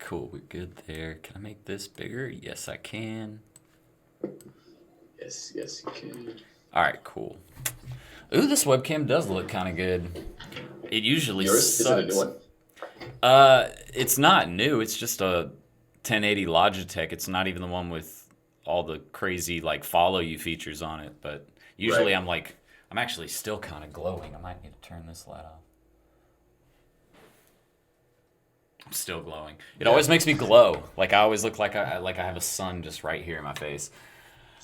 Cool, we're good there. Can I make this bigger? Yes, I can. Yes, you can. All right, cool. Ooh, this webcam does look kind of good. It usually Yours? Is it a new sucks. one? It's not new. It's just a 1080 Logitech. It's not even the one with all the crazy like follow you features on it. But usually Right. I'm actually still kind of glowing. I might need to turn this light off. I'm still glowing. It always makes me glow. Like I always look like I have a sun just right here in my face.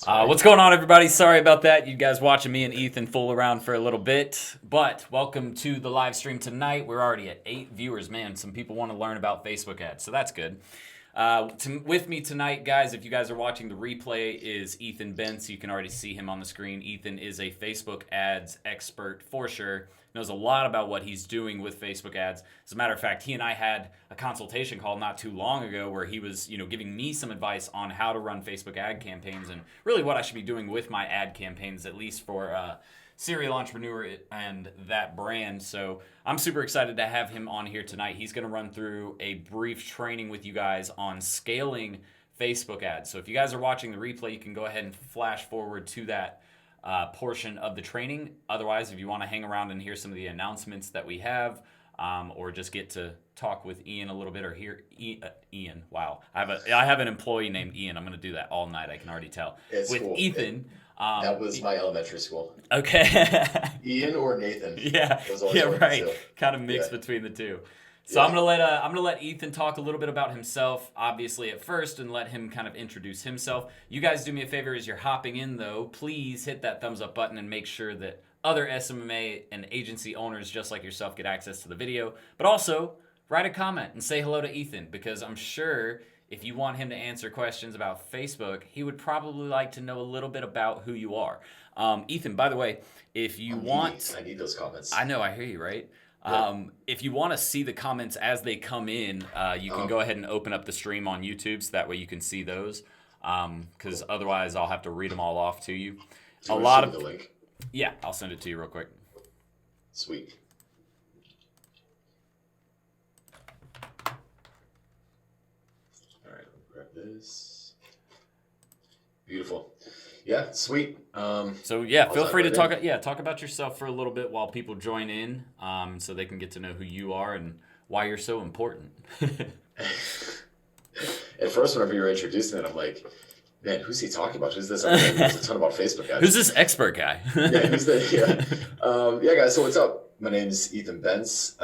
What's going on, everybody? Sorry about that. You guys watching me and Ethan fool around for a little bit. But welcome to the live stream tonight. We're already at 8 viewers. Man, some people want to learn about Facebook ads, so that's good. With me tonight, guys, if you guys are watching the replay, is Ethan Bence. You can already see him on the screen. Ethan is a Facebook ads expert for sure. Knows a lot about what he's doing with Facebook ads. As a matter of fact, he and I had a consultation call not too long ago where he was, giving me some advice on how to run Facebook ad campaigns and really what I should be doing with my ad campaigns, at least for serial entrepreneur and that brand. So I'm super excited to have him on here tonight. He's going to run through a brief training with you guys on scaling Facebook ads. So if you guys are watching the replay, you can go ahead and flash forward to that portion of the training. Otherwise, if you want to hang around and hear some of the announcements that we have, or just get to talk with Ian a little bit, or hear Ian. Wow, I have an employee named Ian. I'm going to do that all night. I can already tell. It's with cool. Ethan. That was my elementary school. Okay. Ian or Nathan. Yeah. Those always Yeah. were the Right. two. Kind of mixed Yeah. between the two. So Yeah. I'm gonna let Ethan talk a little bit about himself, obviously at first, and let him kind of introduce himself. You guys do me a favor as you're hopping in, though. Please hit that thumbs up button and make sure that other SMMA and agency owners just like yourself get access to the video. But also write a comment and say hello to Ethan, because I'm sure if you want him to answer questions about Facebook, he would probably like to know a little bit about who you are. Ethan, by the way, if you want, I need those comments. I know, I hear you, right? Yeah. If you want to see the comments as they come in, you can go ahead and open up the stream on YouTube, so that way you can see those. Because otherwise, I'll have to read them all off to you. So A lot shoot of me the link. Yeah, I'll send it to you real quick. Sweet. All right, I'll grab this. Beautiful. Yeah, sweet. So yeah, I'll feel dive free to right talk. in. Yeah, talk about yourself for a little bit while people join in, so they can get to know who you are and why you're so important. At first, whenever you were introducing it, I'm like, man, who's he talking about? Who's this? He knows a ton about Facebook ads. Who's this expert guy? Yeah, who's the, yeah, guys. So what's up? My name is Ethan Bence.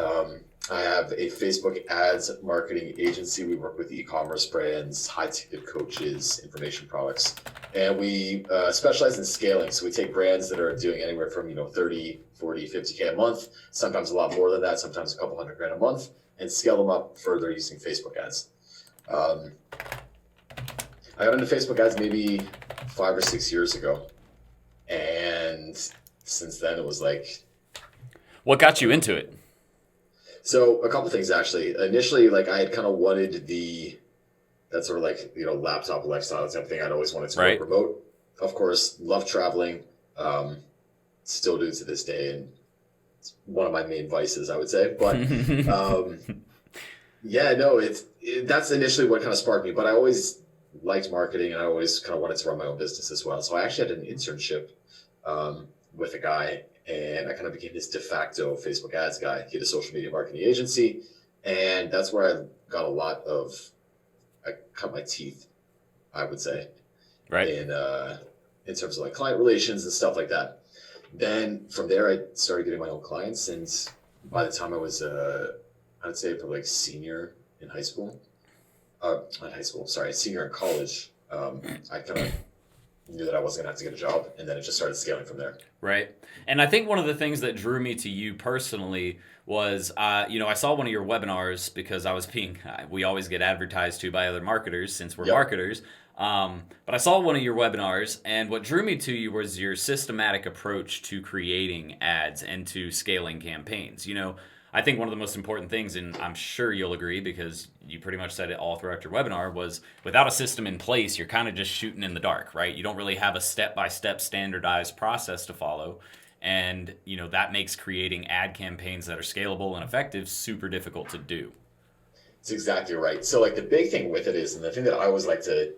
I have a Facebook ads marketing agency. We work with e-commerce brands, high-ticket coaches, information products, and we specialize in scaling. So we take brands that are doing anywhere from 30, 40, 50K a month, sometimes a lot more than that, sometimes a couple $100,000 a month, and scale them up further using Facebook ads. I got into Facebook ads maybe 5 or 6 years ago, and since then it was like, What got you into it? so a couple things actually. Initially, like I had kind of wanted that sort of like, laptop lifestyle type thing. I'd always wanted to Right. work remote. Of course, love traveling, still do to this day, and it's one of my main vices, I would say. But yeah, no, that's initially what kind of sparked me. But I always liked marketing, and I always kind of wanted to run my own business as well. So I actually had an internship with a guy, and I kind of became his de facto Facebook ads guy. He had a social media marketing agency, and that's where I got I cut my teeth, I would say, Right. in terms of like client relations and stuff like that. Then from there, I started getting my own clients, and by the time I was, I'd say probably like senior in high school, not high school, sorry, senior in college, I kind of knew that I wasn't gonna have to get a job, and then it just started scaling from there. Right. And I think one of the things that drew me to you personally was, I saw one of your webinars because we always get advertised to by other marketers since we're Yep. marketers. But I saw one of your webinars, and what drew me to you was your systematic approach to creating ads and to scaling campaigns. I think one of the most important things, and I'm sure you'll agree because you pretty much said it all throughout your webinar, was without a system in place, you're kind of just shooting in the dark, right? You don't really have a step-by-step standardized process to follow. And, that makes creating ad campaigns that are scalable and effective super difficult to do. It's exactly right. So like the big thing with it is, and the thing that I always like to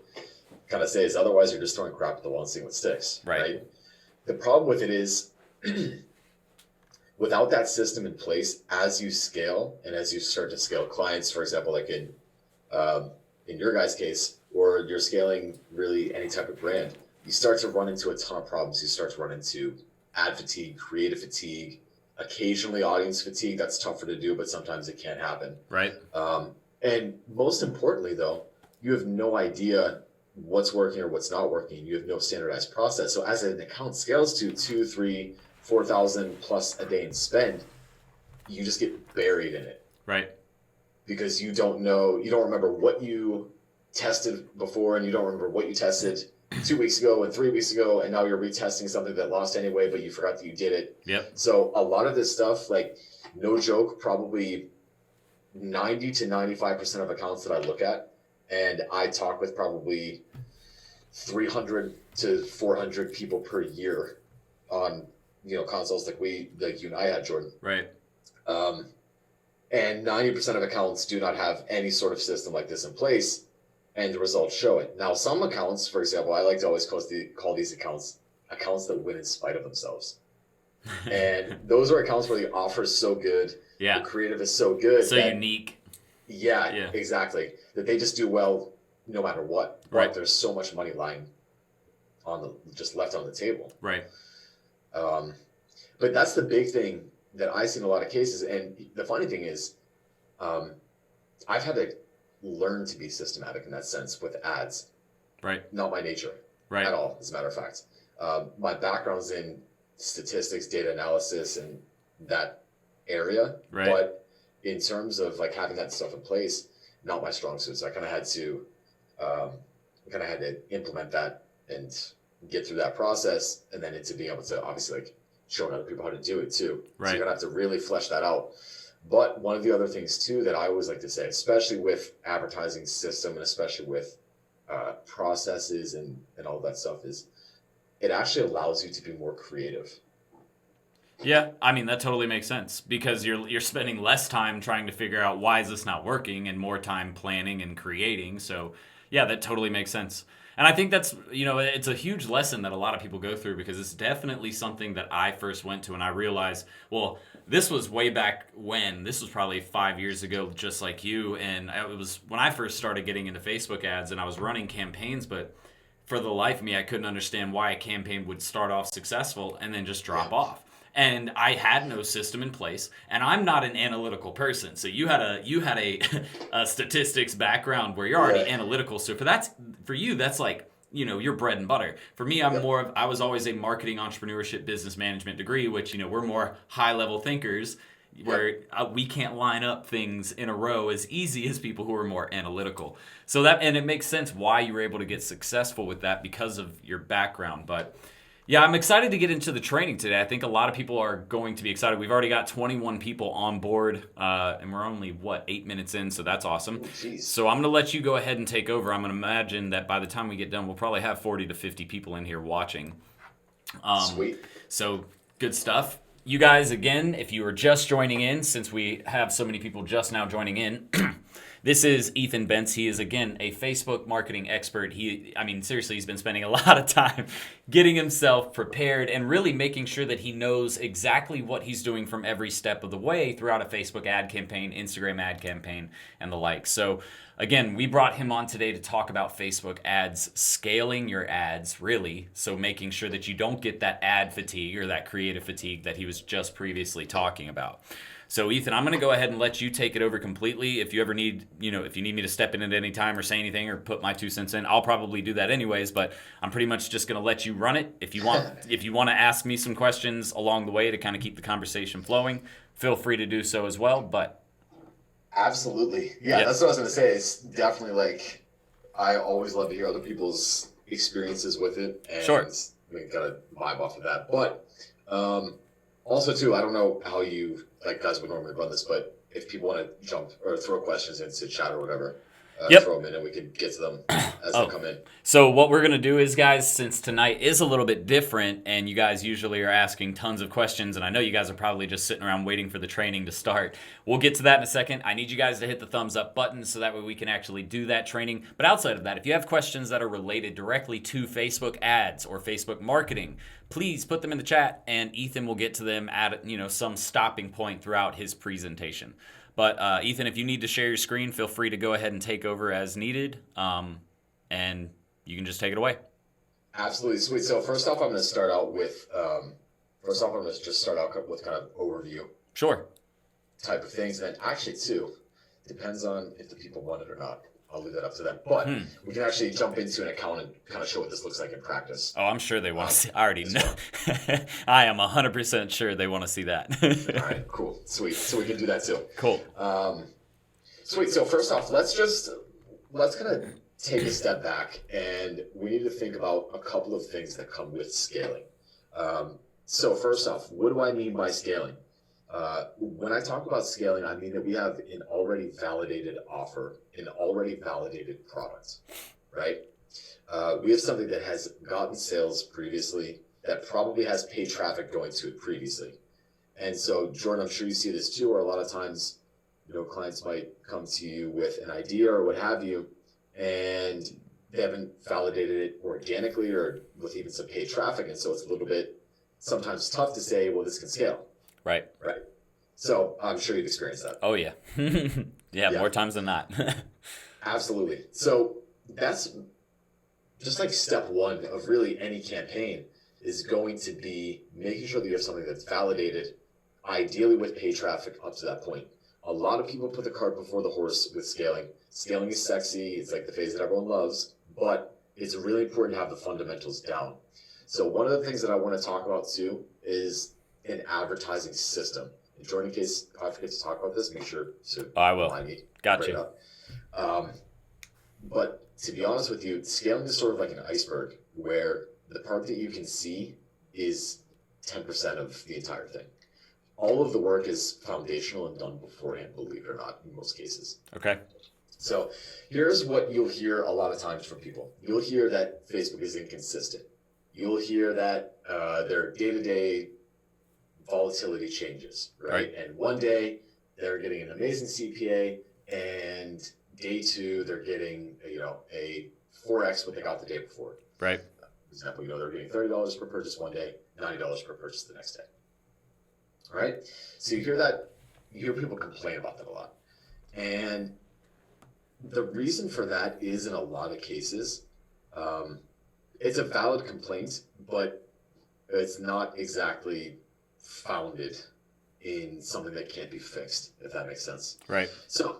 kind of say is, otherwise you're just throwing crap at the wall and seeing what sticks. Right. The problem with it is without that system in place, as you scale and as you start to scale clients, for example, like in your guys' case, or you're scaling really any type of brand, you start to run into a ton of problems. You start to run into ad fatigue, creative fatigue, occasionally audience fatigue. That's tougher to do, but sometimes it can happen. Right. And most importantly, though, you have no idea what's working or what's not working. You have no standardized process. So as an account scales to 2, 3, 4,000 plus a day in spend, you just get buried in it. Right. Because you don't know, you don't remember what you tested before, and you don't remember what you tested 2 weeks ago and 3 weeks ago, and now you're retesting something that lost anyway, but you forgot that you did it. Yep. So a lot of this stuff, like no joke, probably 90 to 95% of accounts that I look at, and I talk with probably 300 to 400 people per year on, consults like you and I had, Jordan. Right. And 90% of accounts do not have any sort of system like this in place, and the results show it. Now, some accounts, for example, I like to always call these accounts that win in spite of themselves. And those are accounts where the offer is so good, yeah, the creative is so good, so unique. Yeah, exactly. That they just do well no matter what. Right. But there's so much money lying just left on the table. Right. But that's the big thing that I see in a lot of cases. And the funny thing is, I've had to learn to be systematic in that sense with ads. Right. Not my nature. Right. At all, as a matter of fact. My background's in statistics, data analysis, and that area. Right. But in terms of like having that stuff in place, not my strong suit. So I kind of had to implement that and get through that process, and then into being able to obviously like showing other people how to do it too. Right. So you're gonna have to really flesh that out. But one of the other things too that I always like to say, especially with advertising system and especially with processes and all that stuff, is it actually allows you to be more creative. Yeah, I mean that totally makes sense because you're spending less time trying to figure out why is this not working and more time planning and creating. So yeah, that totally makes sense. And I think that's, it's a huge lesson that a lot of people go through because it's definitely something that I first went to and I realized, well, this was way back when. This was probably 5 years ago, just like you. And it was when I first started getting into Facebook ads and I was running campaigns, but for the life of me, I couldn't understand why a campaign would start off successful and then just drop off. And I had no system in place, and I'm not an analytical person. So you had a statistics background where you're already analytical. So for you, that's like, your bread and butter. For me, I was always a marketing, entrepreneurship, business management degree, which, we're more high level thinkers where we can't line up things in a row as easy as people who are more analytical. So and it makes sense why you were able to get successful with that because of your background. But yeah, I'm excited to get into the training today. I think a lot of people are going to be excited. We've already got 21 people on board, and we're only, 8 minutes in, so that's awesome. So I'm going to let you go ahead and take over. I'm going to imagine that by the time we get done, we'll probably have 40 to 50 people in here watching. Sweet. So good stuff. You guys, again, if you are just joining in, since we have so many people just now joining in, this is Ethan Bence. He is, again, a Facebook marketing expert. Seriously, he's been spending a lot of time getting himself prepared and really making sure that he knows exactly what he's doing from every step of the way throughout a Facebook ad campaign, Instagram ad campaign, and the like. So, again, we brought him on today to talk about Facebook ads, scaling your ads, really. So making sure that you don't get that ad fatigue or that creative fatigue that he was just previously talking about. So Ethan, I'm going to go ahead and let you take it over completely. If you ever need, if you need me to step in at any time or say anything or put my 2 cents in, I'll probably do that anyways, but I'm pretty much just going to let you run it. If you want to ask me some questions along the way to kind of keep the conversation flowing, feel free to do so as well, but absolutely. Yeah, that's what I was going to say. It's definitely like I always love to hear other people's experiences with it and we got to vibe off of that. But also too, I don't know how you guys would normally run this, but if people want to jump or throw questions into chat or whatever, Yep. throw them in and we can get to them as they come in. So what we're going to do is, guys, since tonight is a little bit different and you guys usually are asking tons of questions, and I know you guys are probably just sitting around waiting for the training to start. We'll get to that in a second. I need you guys to hit the thumbs up button so that way we can actually do that training. But outside of that, if you have questions that are related directly to Facebook ads or Facebook marketing, please put them in the chat and Ethan will get to them at some stopping point throughout his presentation. But Ethan, if you need to share your screen, feel free to go ahead and take over as needed, and you can just take it away. Absolutely, sweet. So first off, I'm going to start out with kind of overview. Sure. Type of things, and actually too, depends on if the people want it or not. I'll leave that up to them. But we can actually jump into an account and kind of show what this looks like in practice. Oh, I'm sure they want to see. I already know. I am 100% sure they want to see that. All right, cool, sweet. So we can do that too. Cool. Sweet. So first off, let's kind of take a step back, and we need to think about a couple of things that come with scaling. So first off, what do I mean by scaling? When I talk about scaling, I mean that we have an already validated offer, an already validated product, right? We have something that has gotten sales previously, that probably has paid traffic going to it previously. And so, Jordan, I'm sure you see this too, where a lot of times, clients might come to you with an idea or what have you, and they haven't validated it organically or with even some paid traffic. And so it's a little bit sometimes tough to say, well, this can scale. Right. So I'm sure you've experienced that. Oh, yeah. Yeah, more times than not. Absolutely. So that's just like step one of really any campaign is going to be making sure that you have something that's validated, ideally with paid traffic up to that point. A lot of people put the cart before the horse with scaling. Scaling is sexy. It's like the phase that everyone loves, but it's really important to have the fundamentals down. So one of the things that I want to talk about too is an advertising system. And Jordan, in case I forget to talk about this, make sure to I will. remind me. Gotcha. But to be honest with you, scaling is sort of like an iceberg where the part that you can see is 10% of the entire thing. All of the work is foundational and done beforehand, believe it or not, in most cases. Okay. So here's what you'll hear a lot of times from people. You'll hear that Facebook is inconsistent. You'll hear that their day-to-day volatility changes, right? And one day they're getting an amazing CPA, and day two they're getting a 4x what they got the day before. Right. For example, they're getting $30 per purchase one day, $90 per purchase the next day. All right. So you hear people complain about that a lot, and the reason for that is in a lot of cases, it's a valid complaint, but it's not exactly founded in something that can't be fixed, if that makes sense. Right. So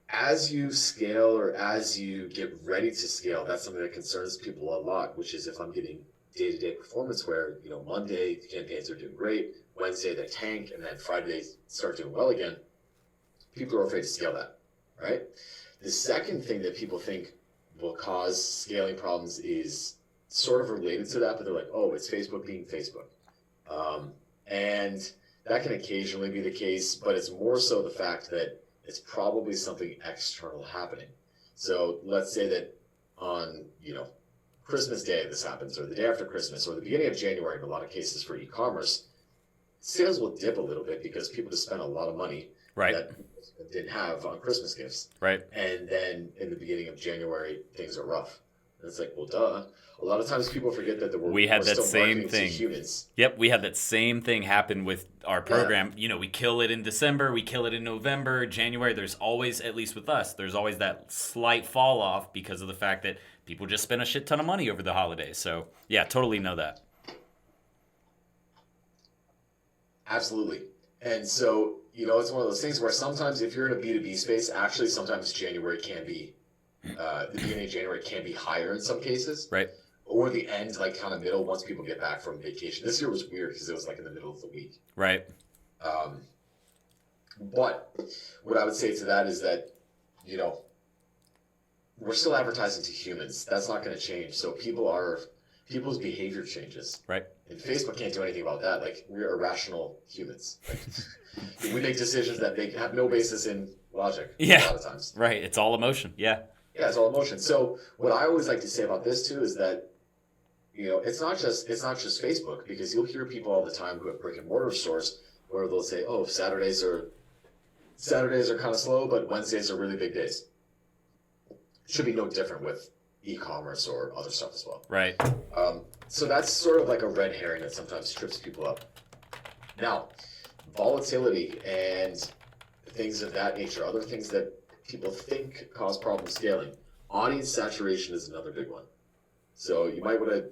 as you scale or as you get ready to scale, that's something that concerns people a lot, which is if I'm getting day-to-day performance where, Monday the campaigns are doing great, Wednesday they tank, and then Friday they start doing well again, people are afraid to scale that, right? The second thing that people think will cause scaling problems is sort of related to that, but they're like, oh, it's Facebook being Facebook. And that can occasionally be the case, but it's more so the fact that it's probably something external happening. So let's say that on, Christmas Day this happens, or the day after Christmas, or the beginning of January in a lot of cases for e-commerce, sales will dip a little bit because people just spent a lot of money that didn't have on Christmas gifts. Right. And then in the beginning of January, things are rough. And it's like, well, duh. A lot of times people forget that we had that same thing. Humans. Yep, we had that same thing happen with our program. Yeah. We kill it in December, we kill it in November, January. There's always, at least with us, there's always that slight fall off because of the fact that people just spend a shit ton of money over the holidays. So, yeah, totally know that. Absolutely. And so, it's one of those things where sometimes if you're in a B2B space, actually sometimes January can be, the beginning of January can be higher in some cases. Right. Or the end, like kind of middle, once people get back from vacation. This year was weird because it was like in the middle of the week. Right. But what I would say to that is that, we're still advertising to humans. That's not going to change. So people's behavior changes. Right. And Facebook can't do anything about that. Like, we're irrational humans. Like, we make decisions that have no basis in logic a lot of times. Right. It's all emotion. Yeah. Yeah, it's all emotion. So what I always like to say about this too is that, it's not just Facebook, because you'll hear people all the time who have brick and mortar stores where they'll say, "Oh, Saturdays are kind of slow, but Wednesdays are really big days." Should be no different with e-commerce or other stuff as well. Right. So that's sort of like a red herring that sometimes trips people up. Now, volatility and things of that nature, other things that people think cause problem scaling. Audience saturation is another big one. So you might want to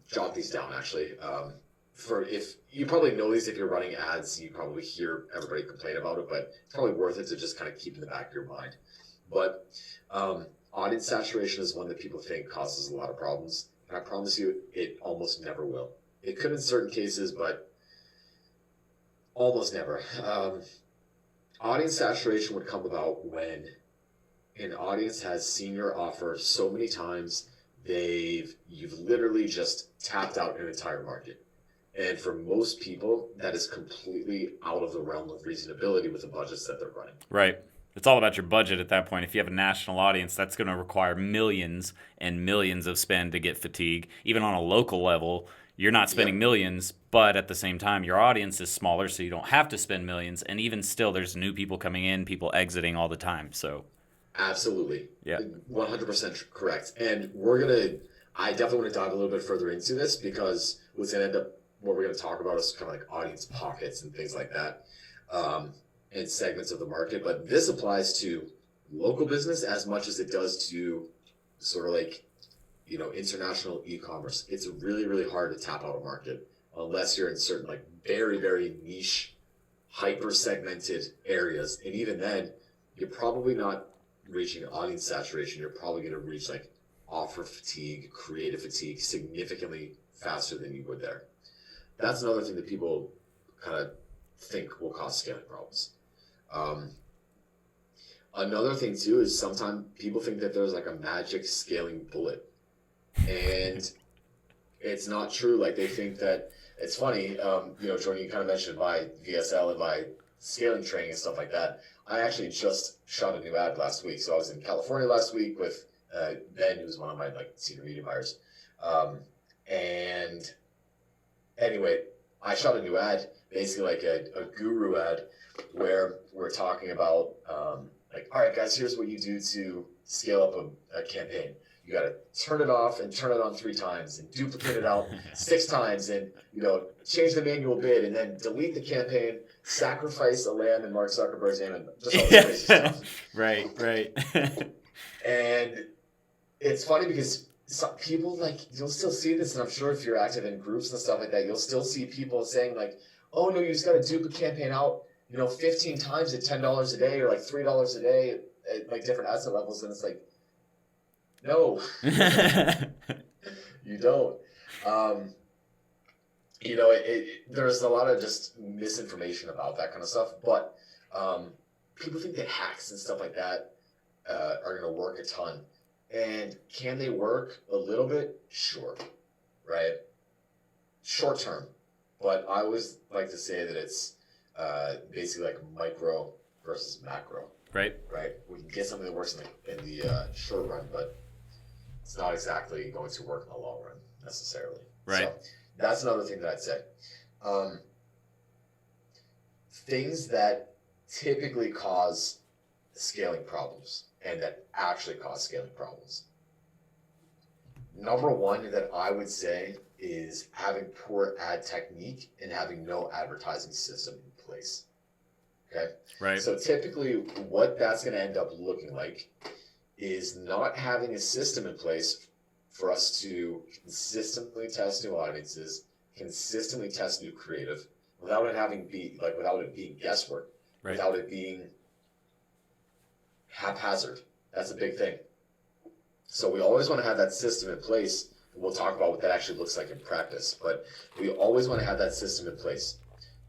jot these down, actually. If you probably know these if you're running ads, you probably hear everybody complain about it, but it's probably worth it to just kind of keep in the back of your mind. But audience saturation is one that people think causes a lot of problems. And I promise you, it almost never will. It could in certain cases, but almost never. Audience saturation would come about when an audience has seen your offer so many times, you've literally just tapped out an entire market. And for most people, that is completely out of the realm of reasonability with the budgets that they're running. Right. It's all about your budget at that point. If you have a national audience, that's going to require millions and millions of spend to get fatigue. Even on a local level, you're not spending millions, but at the same time, your audience is smaller, so you don't have to spend millions. And even still, there's new people coming in, people exiting all the time. So, absolutely, 100% correct. And I definitely want to dive a little bit further into this, because what's going to end up, what we're going to talk about is kind of like audience pockets and things like that. And segments of the market, but this applies to local business as much as it does to sort of like, international e-commerce. It's really, really hard to tap out a market unless you're in certain like very, very niche, hyper segmented areas. And even then, you're probably not reaching audience saturation. You're probably going to reach like offer fatigue, creative fatigue significantly faster than you would there. That's another thing that people kind of think will cause scaling problems. Another thing too is sometimes people think that there's like a magic scaling bullet, and it's not true. Like, they think that it's funny. Jordan, you kind of mentioned my VSL and my scaling training and stuff like that. I actually just shot a new ad last week. So I was in California last week with Ben, who's one of my like senior media buyers. And anyway, I shot a new ad, basically like a guru ad, where we're talking about like, all right, guys, here's what you do to scale up a campaign. You got to turn it off and turn it on 3 times, and duplicate it out 6 times, and change the manual bid, and then delete the campaign, sacrifice a lamb in Mark Zuckerberg's name, and just all this crazy stuff. Right. And it's funny because some people, like, you'll still see this, and I'm sure if you're active in groups and stuff like that, you'll still see people saying like, oh no, you just got to dupe a campaign out 15 times at $10 a day, or like $3 a day at like different asset levels. And it's like, no, you don't. There's a lot of just misinformation about that kind of stuff, but people think that hacks and stuff like that are going to work a ton. And can they work a little bit? Sure, right? Short term. But I always like to say that it's basically like micro versus macro. Right. We can get something that works in the short run, but it's not exactly going to work in the long run necessarily. Right. So that's another thing that I'd say. Things that typically cause scaling problems, and that actually cause scaling problems. Number one that I would say is having poor ad technique and having no advertising system in place. Okay? Right. So typically what that's going to end up looking like is not having a system in place for us to consistently test new audiences, consistently test new creative, without it being guesswork, without it being haphazard. That's a big thing. So we always want to have that system in place. We'll talk about what that actually looks like in practice, but we always want to have that system in place.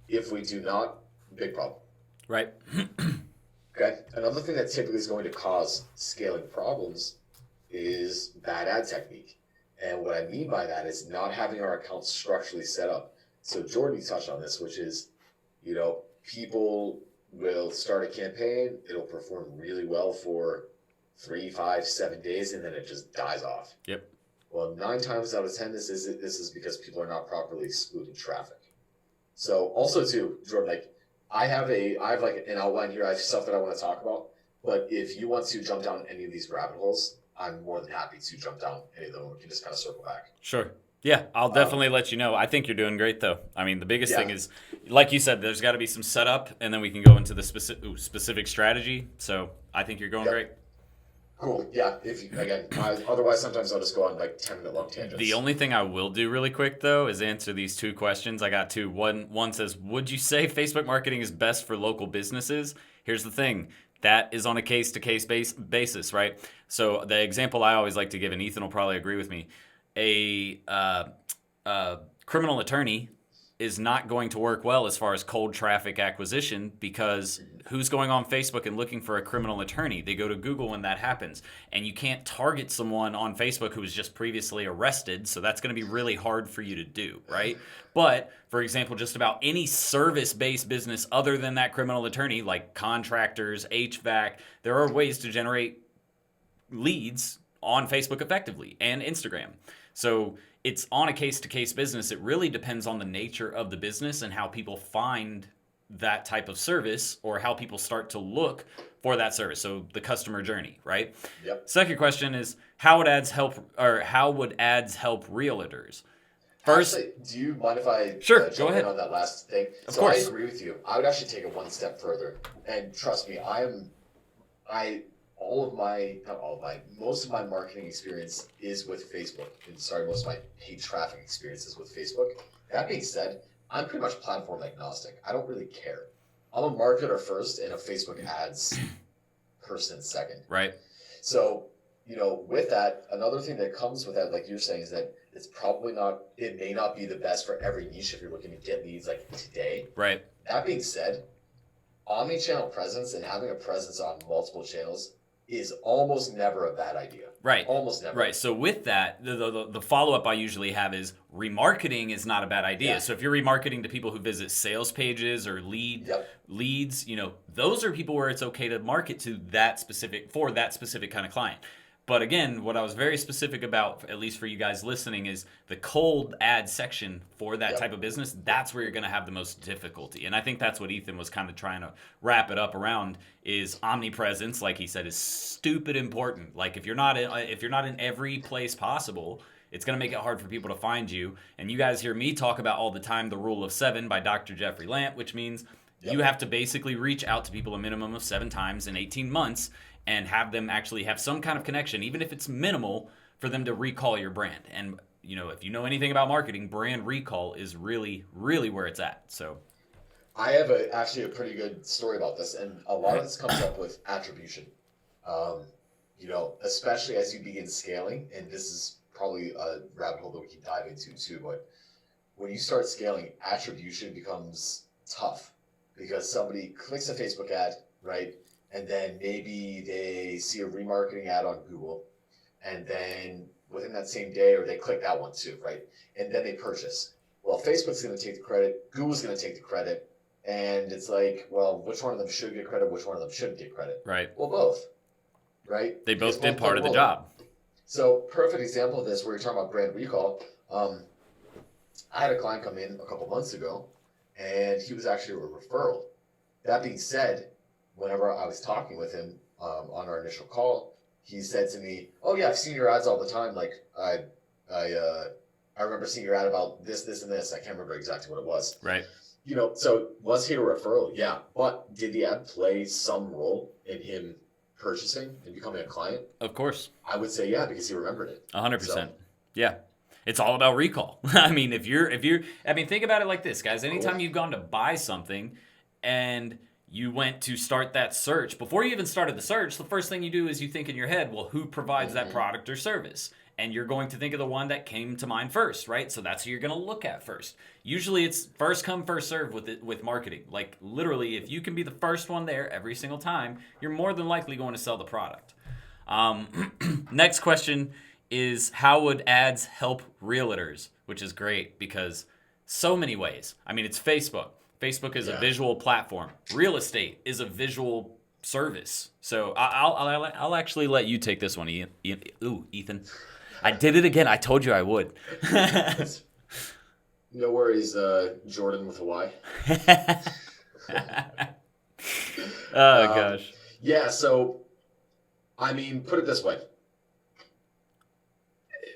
If we do not, big problem. Right. Okay. Another thing that typically is going to cause scaling problems is bad ad technique. And what I mean by that is not having our accounts structurally set up. So Jordan, you touched on this, which is, people will start a campaign, it'll perform really well for 3, 5, 7 days, and then it just dies off. Yep. Well, 9 times out of 10, this is because people are not properly excluding traffic. So also too, Jordan, like I have like an outline here. I have stuff that I want to talk about. But if you want to jump down any of these rabbit holes, I'm more than happy to jump down any of them. We can just kind of circle back. Sure. Yeah, I'll definitely let you know. I think you're doing great, though. I mean, the biggest thing is, like you said, there's got to be some setup, and then we can go into the specific strategy. So I think you're going great. Cool. Yeah. Otherwise, sometimes I'll just go on like 10-minute long tangents. The only thing I will do really quick, though, is answer these 2 questions. I got 2. One says, would you say Facebook marketing is best for local businesses? Here's the thing. That is on a case-to-case basis, right? So the example I always like to give, and Ethan will probably agree with me, a criminal attorney is not going to work well as far as cold traffic acquisition, because who's going on Facebook and looking for a criminal attorney? They go to Google when that happens. And you can't target someone on Facebook who was just previously arrested, so that's going to be really hard for you to do, right? But, for example, just about any service-based business other than that criminal attorney, like contractors, HVAC, there are ways to generate leads on Facebook effectively and Instagram. So it's on a case-to-case business. It really depends on the nature of the business and how people find that type of service, or how people start to look for that service. So the customer journey, right? Yep. Second question is, how would ads help realtors? First, actually, do you mind if I go ahead on that last thing? Of course. I agree with you. I would actually take it one step further, and trust me, most of my marketing experience is with Facebook. And most of my paid traffic experience is with Facebook. That being said, I'm pretty much platform agnostic. I don't really care. I'm a marketer first and a Facebook ads person second. Right. So, with that, another thing that comes with that, like you're saying, is that it may not be the best for every niche if you're looking to get leads like today. Right. That being said, omni-channel presence and having a presence on multiple channels is almost never a bad idea. Right. Almost never. Right. So with that, the follow-up I usually have is remarketing is not a bad idea. Yeah. So if you're remarketing to people who visit sales pages or leads, those are people where it's okay to market to that specific kind of client. But again, what I was very specific about, at least for you guys listening, is the cold ad section for that type of business. That's where you're going to have the most difficulty. And I think that's what Ethan was kind of trying to wrap it up around, is omnipresence, like he said, is stupid important. Like if you're not in every place possible, it's going to make it hard for people to find you. And you guys hear me talk about all the time the rule of 7 by Dr. Jeffrey Lant, which means you have to basically reach out to people a minimum of 7 times in 18 months and have them actually have some kind of connection, even if it's minimal, for them to recall your brand. And, if you know anything about marketing, brand recall is really, really where it's at. So I have actually a pretty good story about this, and a lot of this comes up with attribution. Especially as you begin scaling, and this is probably a rabbit hole that we can dive into too, but when you start scaling, attribution becomes tough because somebody clicks a Facebook ad, right? And then maybe they see a remarketing ad on Google, and then within that same day, or they click that one too, right? And then they purchase. Well, Facebook's going to take the credit, Google's going to take the credit, and it's like, well, which one of them should get credit, which one of them shouldn't get credit? Right. Well, both, right? They both did part of the job. So, perfect example of this, where you're talking about brand recall. I had a client come in a couple months ago, and he was actually a referral. That being said, whenever I was talking with him on our initial call, he said to me, "Oh yeah, I've seen your ads all the time. Like I remember seeing your ad about this, and this. I can't remember exactly what it was." Right. So was he a referral? Yeah, but did the ad play some role in him purchasing and becoming a client? Of course. I would say yeah, because he remembered it. 100%. Yeah. It's all about recall. I mean, think about it like this, guys. Anytime you've gone to buy something and you went to start that search, before you even started the search, the first thing you do is you think in your head, well, who provides that product or service? And you're going to think of the one that came to mind first, right? So that's who you're going to look at first. Usually it's first come, first serve with marketing. Like literally, if you can be the first one there every single time, you're more than likely going to sell the product. Next question is how would ads help realtors, which is great because so many ways. I mean, it's Facebook. Facebook is a visual platform. Real estate is a visual service. So I'll actually let you take this one, Ethan. I did it again. I told you I would. No worries, Jordan with a Y. Oh, gosh. Yeah, so, I mean, put it this way.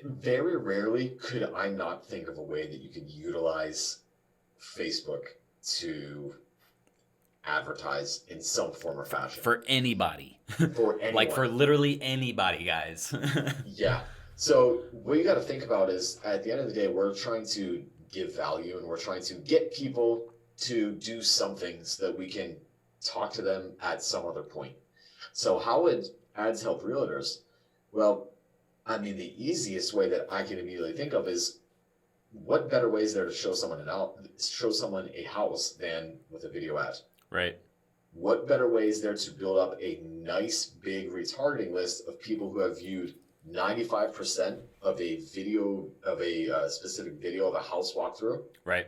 Very rarely could I not think of a way that you could utilize Facebook to advertise in some form or fashion. For anybody. For anyone. Like for literally anybody, guys. Yeah. So what you got to think about is at the end of the day, we're trying to give value and we're trying to get people to do something so that we can talk to them at some other point. So how would ads help realtors? Well, I mean, the easiest way that I can immediately think of is what better way is there to show someone a house than with a video ad? Right. What better way is there to build up a nice big retargeting list of people who have viewed 95% of a video of a specific video of a house walkthrough? Right.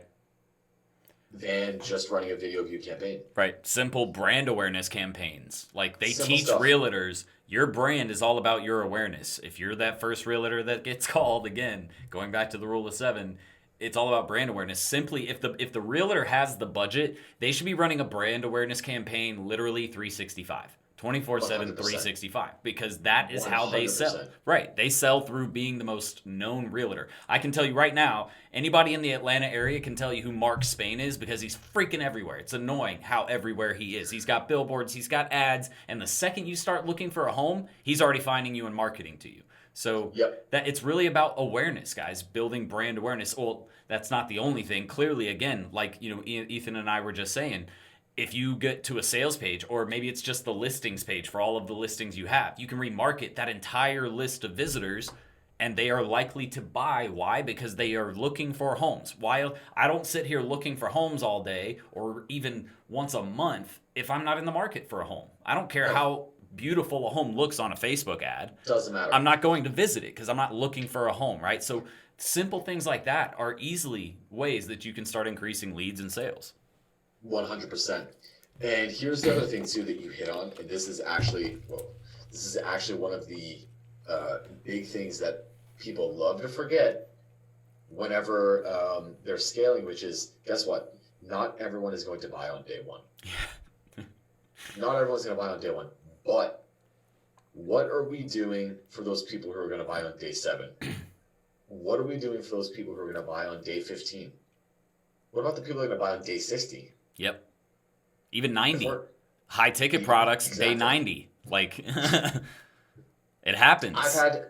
Than just running a video view campaign. Right. Simple brand awareness campaigns. Like they Simple teach stuff. Realtors, your brand is all about your awareness. If you're that first realtor that gets called, again, going back to the rule of 7, it's all about brand awareness. Simply, if the realtor has the budget, they should be running a brand awareness campaign literally 365. 24/7, 365, because that is how they sell. 100%. Right. They sell through being the most known realtor. I can tell you right now, anybody in the Atlanta area can tell you who Mark Spain is because he's freaking everywhere. It's annoying how everywhere he is. He's got billboards, he's got ads, and the second you start looking for a home, he's already finding you and marketing to you. So that it's really about awareness, guys, building brand awareness. Well, that's not the only thing. Clearly, again, like, Ethan and I were just saying, if you get to a sales page, or maybe it's just the listings page for all of the listings you have, you can remarket that entire list of visitors and they are likely to buy. Why? Because they are looking for homes. While I don't sit here looking for homes all day or even once a month if I'm not in the market for a home. I don't care how beautiful a home looks on a Facebook ad. Doesn't matter. I'm not going to visit it because I'm not looking for a home, right? So simple things like that are easily ways that you can start increasing leads and sales. 100%. And here's the other thing too that you hit on, and this is actually one of the big things that people love to forget whenever they're scaling, which is, guess what? Not everyone is going to buy on day one. Not everyone's going to buy on day one. But what are we doing for those people who are going to buy on day 7? What are we doing for those people who are going to buy on day 15? What about the people who are going to buy on day 60? Yep. Even 90. High ticket products, exactly. Day 90. Like, it happens.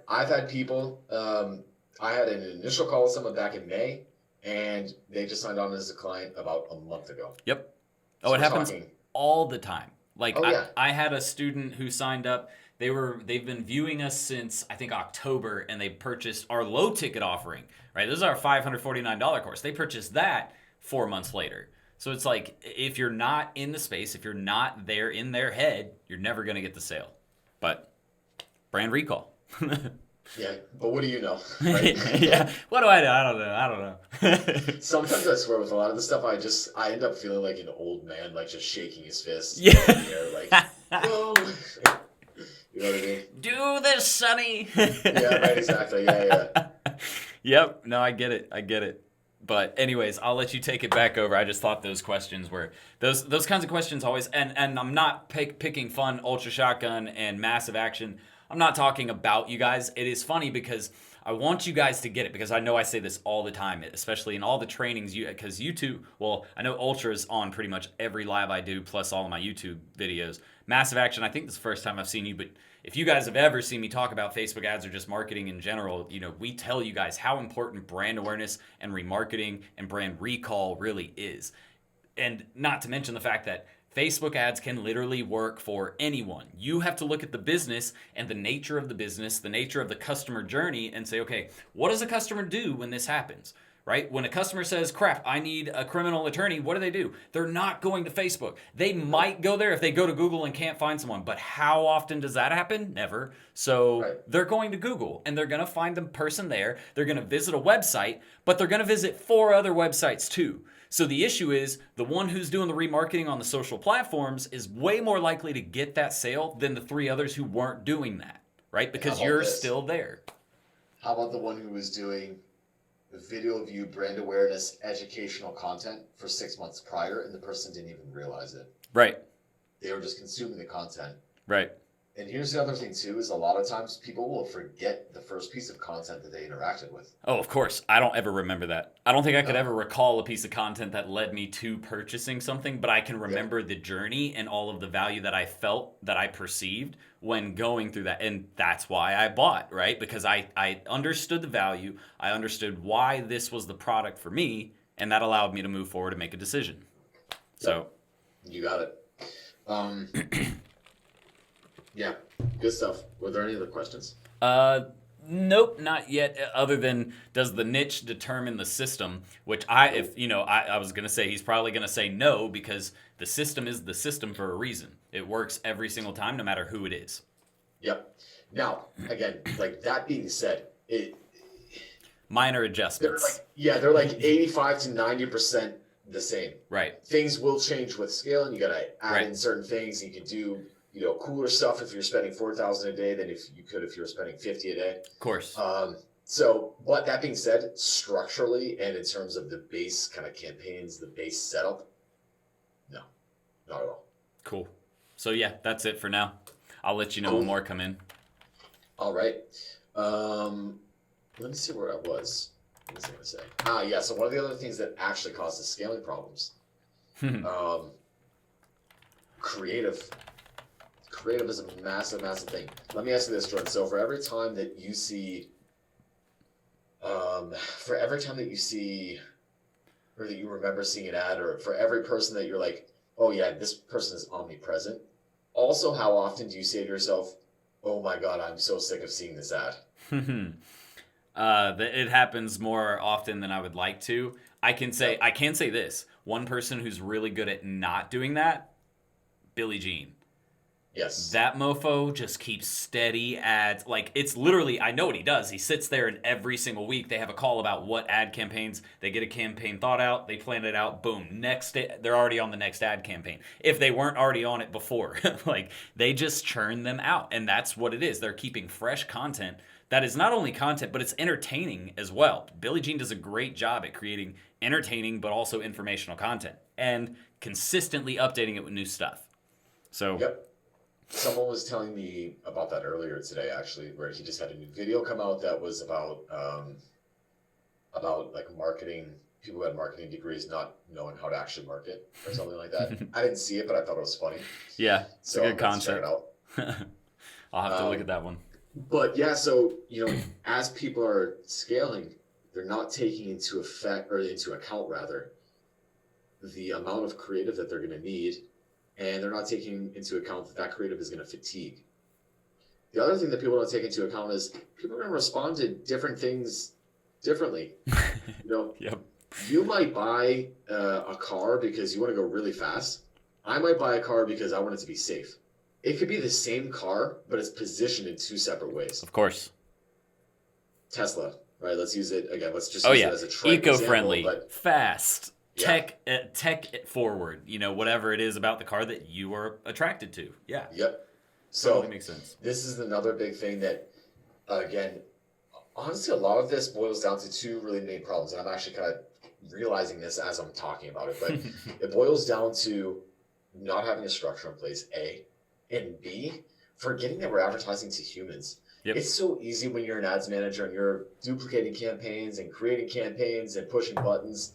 I've had people, I had an initial call with someone back in May, and they just signed on as a client about a month ago. Yep. So it happens all the time. Like, I had a student who signed up. They've been viewing us since, I think, October, and they purchased our low ticket offering, right? This is our $549 course. They purchased that 4 months later. So it's like, if you're not in the space, if you're not there in their head, you're never going to get the sale. But brand recall. Yeah, but what do you know? Right? Yeah, what do I know? I don't know. Sometimes I swear with a lot of the stuff, I end up feeling like an old man, like just shaking his fist. Yeah. In the air, like, whoa. You know what I mean? Do this, Sonny. Yeah, right, exactly. Yeah. Yep, no, I get it. But anyways, I'll let you take it back over. I just thought those questions were those kinds of questions always, and I'm not picking fun Ultra Shotgun and Massive Action. I'm not talking about you guys. It is funny because I want you guys to get it, because I know I say this all the time, especially in all the trainings. Because YouTube, well, I know Ultra is on pretty much every live I do, plus all of my YouTube videos. Massive Action, I think this is the first time I've seen you, but if you guys have ever seen me talk about Facebook ads or just marketing in general, we tell you guys how important brand awareness and remarketing and brand recall really is. And not to mention the fact that Facebook ads can literally work for anyone. You have to look at the business and the nature of the business, the nature of the customer journey, and say, okay, what does a customer do when this happens? right? When a customer says, crap, I need a criminal attorney, what do? They're not going to Facebook. They might go there if they go to Google and can't find someone, but how often does that happen? Never. So they're going to Google and they're going to find the person there. They're going to visit a website, but they're going to visit 4 other websites too. So the issue is the one who's doing the remarketing on the social platforms is way more likely to get that sale than the 3 others who weren't doing that, right? Because you're still there. How about the one who was doing video view brand awareness educational content for 6 months prior and the person didn't even realize it? Right. They were just consuming the content. Right. And here's the other thing too, is a lot of times people will forget the first piece of content that they interacted with. Oh, of course. I don't ever remember that. I don't think I could ever recall a piece of content that led me to purchasing something, but I can remember the journey and all of the value that I felt, that I perceived when going through that. And that's why I bought, right? Because I understood the value. I understood why this was the product for me, and that allowed me to move forward and make a decision. So. You got it. Yeah, good stuff. Were there any other questions? Nope, not yet. Other than, does the niche determine the system? Which I was gonna say he's probably gonna say no, because the system is the system for a reason. It works every single time, no matter who it is. Yep. Now, again, like that being said, minor adjustments. They're like 85 to 90% the same. Right. Things will change with scaling. You gotta add in certain things. You can do cooler stuff if you're spending 4,000 a day than if you were spending 50 a day. Of course. But that being said, structurally and in terms of the base kind of campaigns, the base setup, no, not at all. Cool. So yeah, that's it for now. I'll let you know when more come in. All right. Let me see where I was. What was I going to say? So one of the other things that actually causes scaling problems, creative. Creative is a massive, massive thing. Let me ask you this, Jordan. So for every time that you see, or that you remember seeing an ad, or for every person that you're like, oh yeah, this person is omnipresent. Also, how often do you say to yourself, oh my God, I'm so sick of seeing this ad? It happens more often than I would like to. I can say this. One person who's really good at not doing that, Billie Jean. Yes. Zapmofo just keeps steady ads. Like, it's literally, I know what he does. He sits there and every single week they have a call about what ad campaigns. They get a campaign thought out. They plan it out. Boom. Next day, they're already on the next ad campaign. If they weren't already on it before. Like, they just churn them out. And that's what it is. They're keeping fresh content that is not only content, but it's entertaining as well. Billie Jean does a great job at creating entertaining but also informational content and consistently updating it with new stuff. So... Yep. Someone was telling me about that earlier today, actually, where he just had a new video come out that was about like marketing, people who had marketing degrees not knowing how to actually market or something like that. I didn't see it, but I thought it was funny. Yeah, it's a good concept. Check it out. I'll have to look at that one. But yeah, so as people are scaling, they're not taking into account the amount of creative that they're going to need. And they're not taking into account that creative is going to fatigue. The other thing that people don't take into account is people are going to respond to different things differently. Yep. You might buy a car because you want to go really fast. I might buy a car because I want it to be safe. It could be the same car, but it's positioned in 2 separate ways. Of course. Tesla, right? Let's use it again. Let's just use it as a trite eco-friendly, example, fast. Tech forward, whatever it is about the car that you are attracted to. Yeah. Yep. So totally makes sense. This is another big thing that, again, honestly, a lot of this boils down to 2 really main problems. And I'm actually kind of realizing this as I'm talking about it. But it boils down to not having a structure in place, A, and B, forgetting that we're advertising to humans. Yep. It's so easy when you're an ads manager and you're duplicating campaigns and creating campaigns and pushing buttons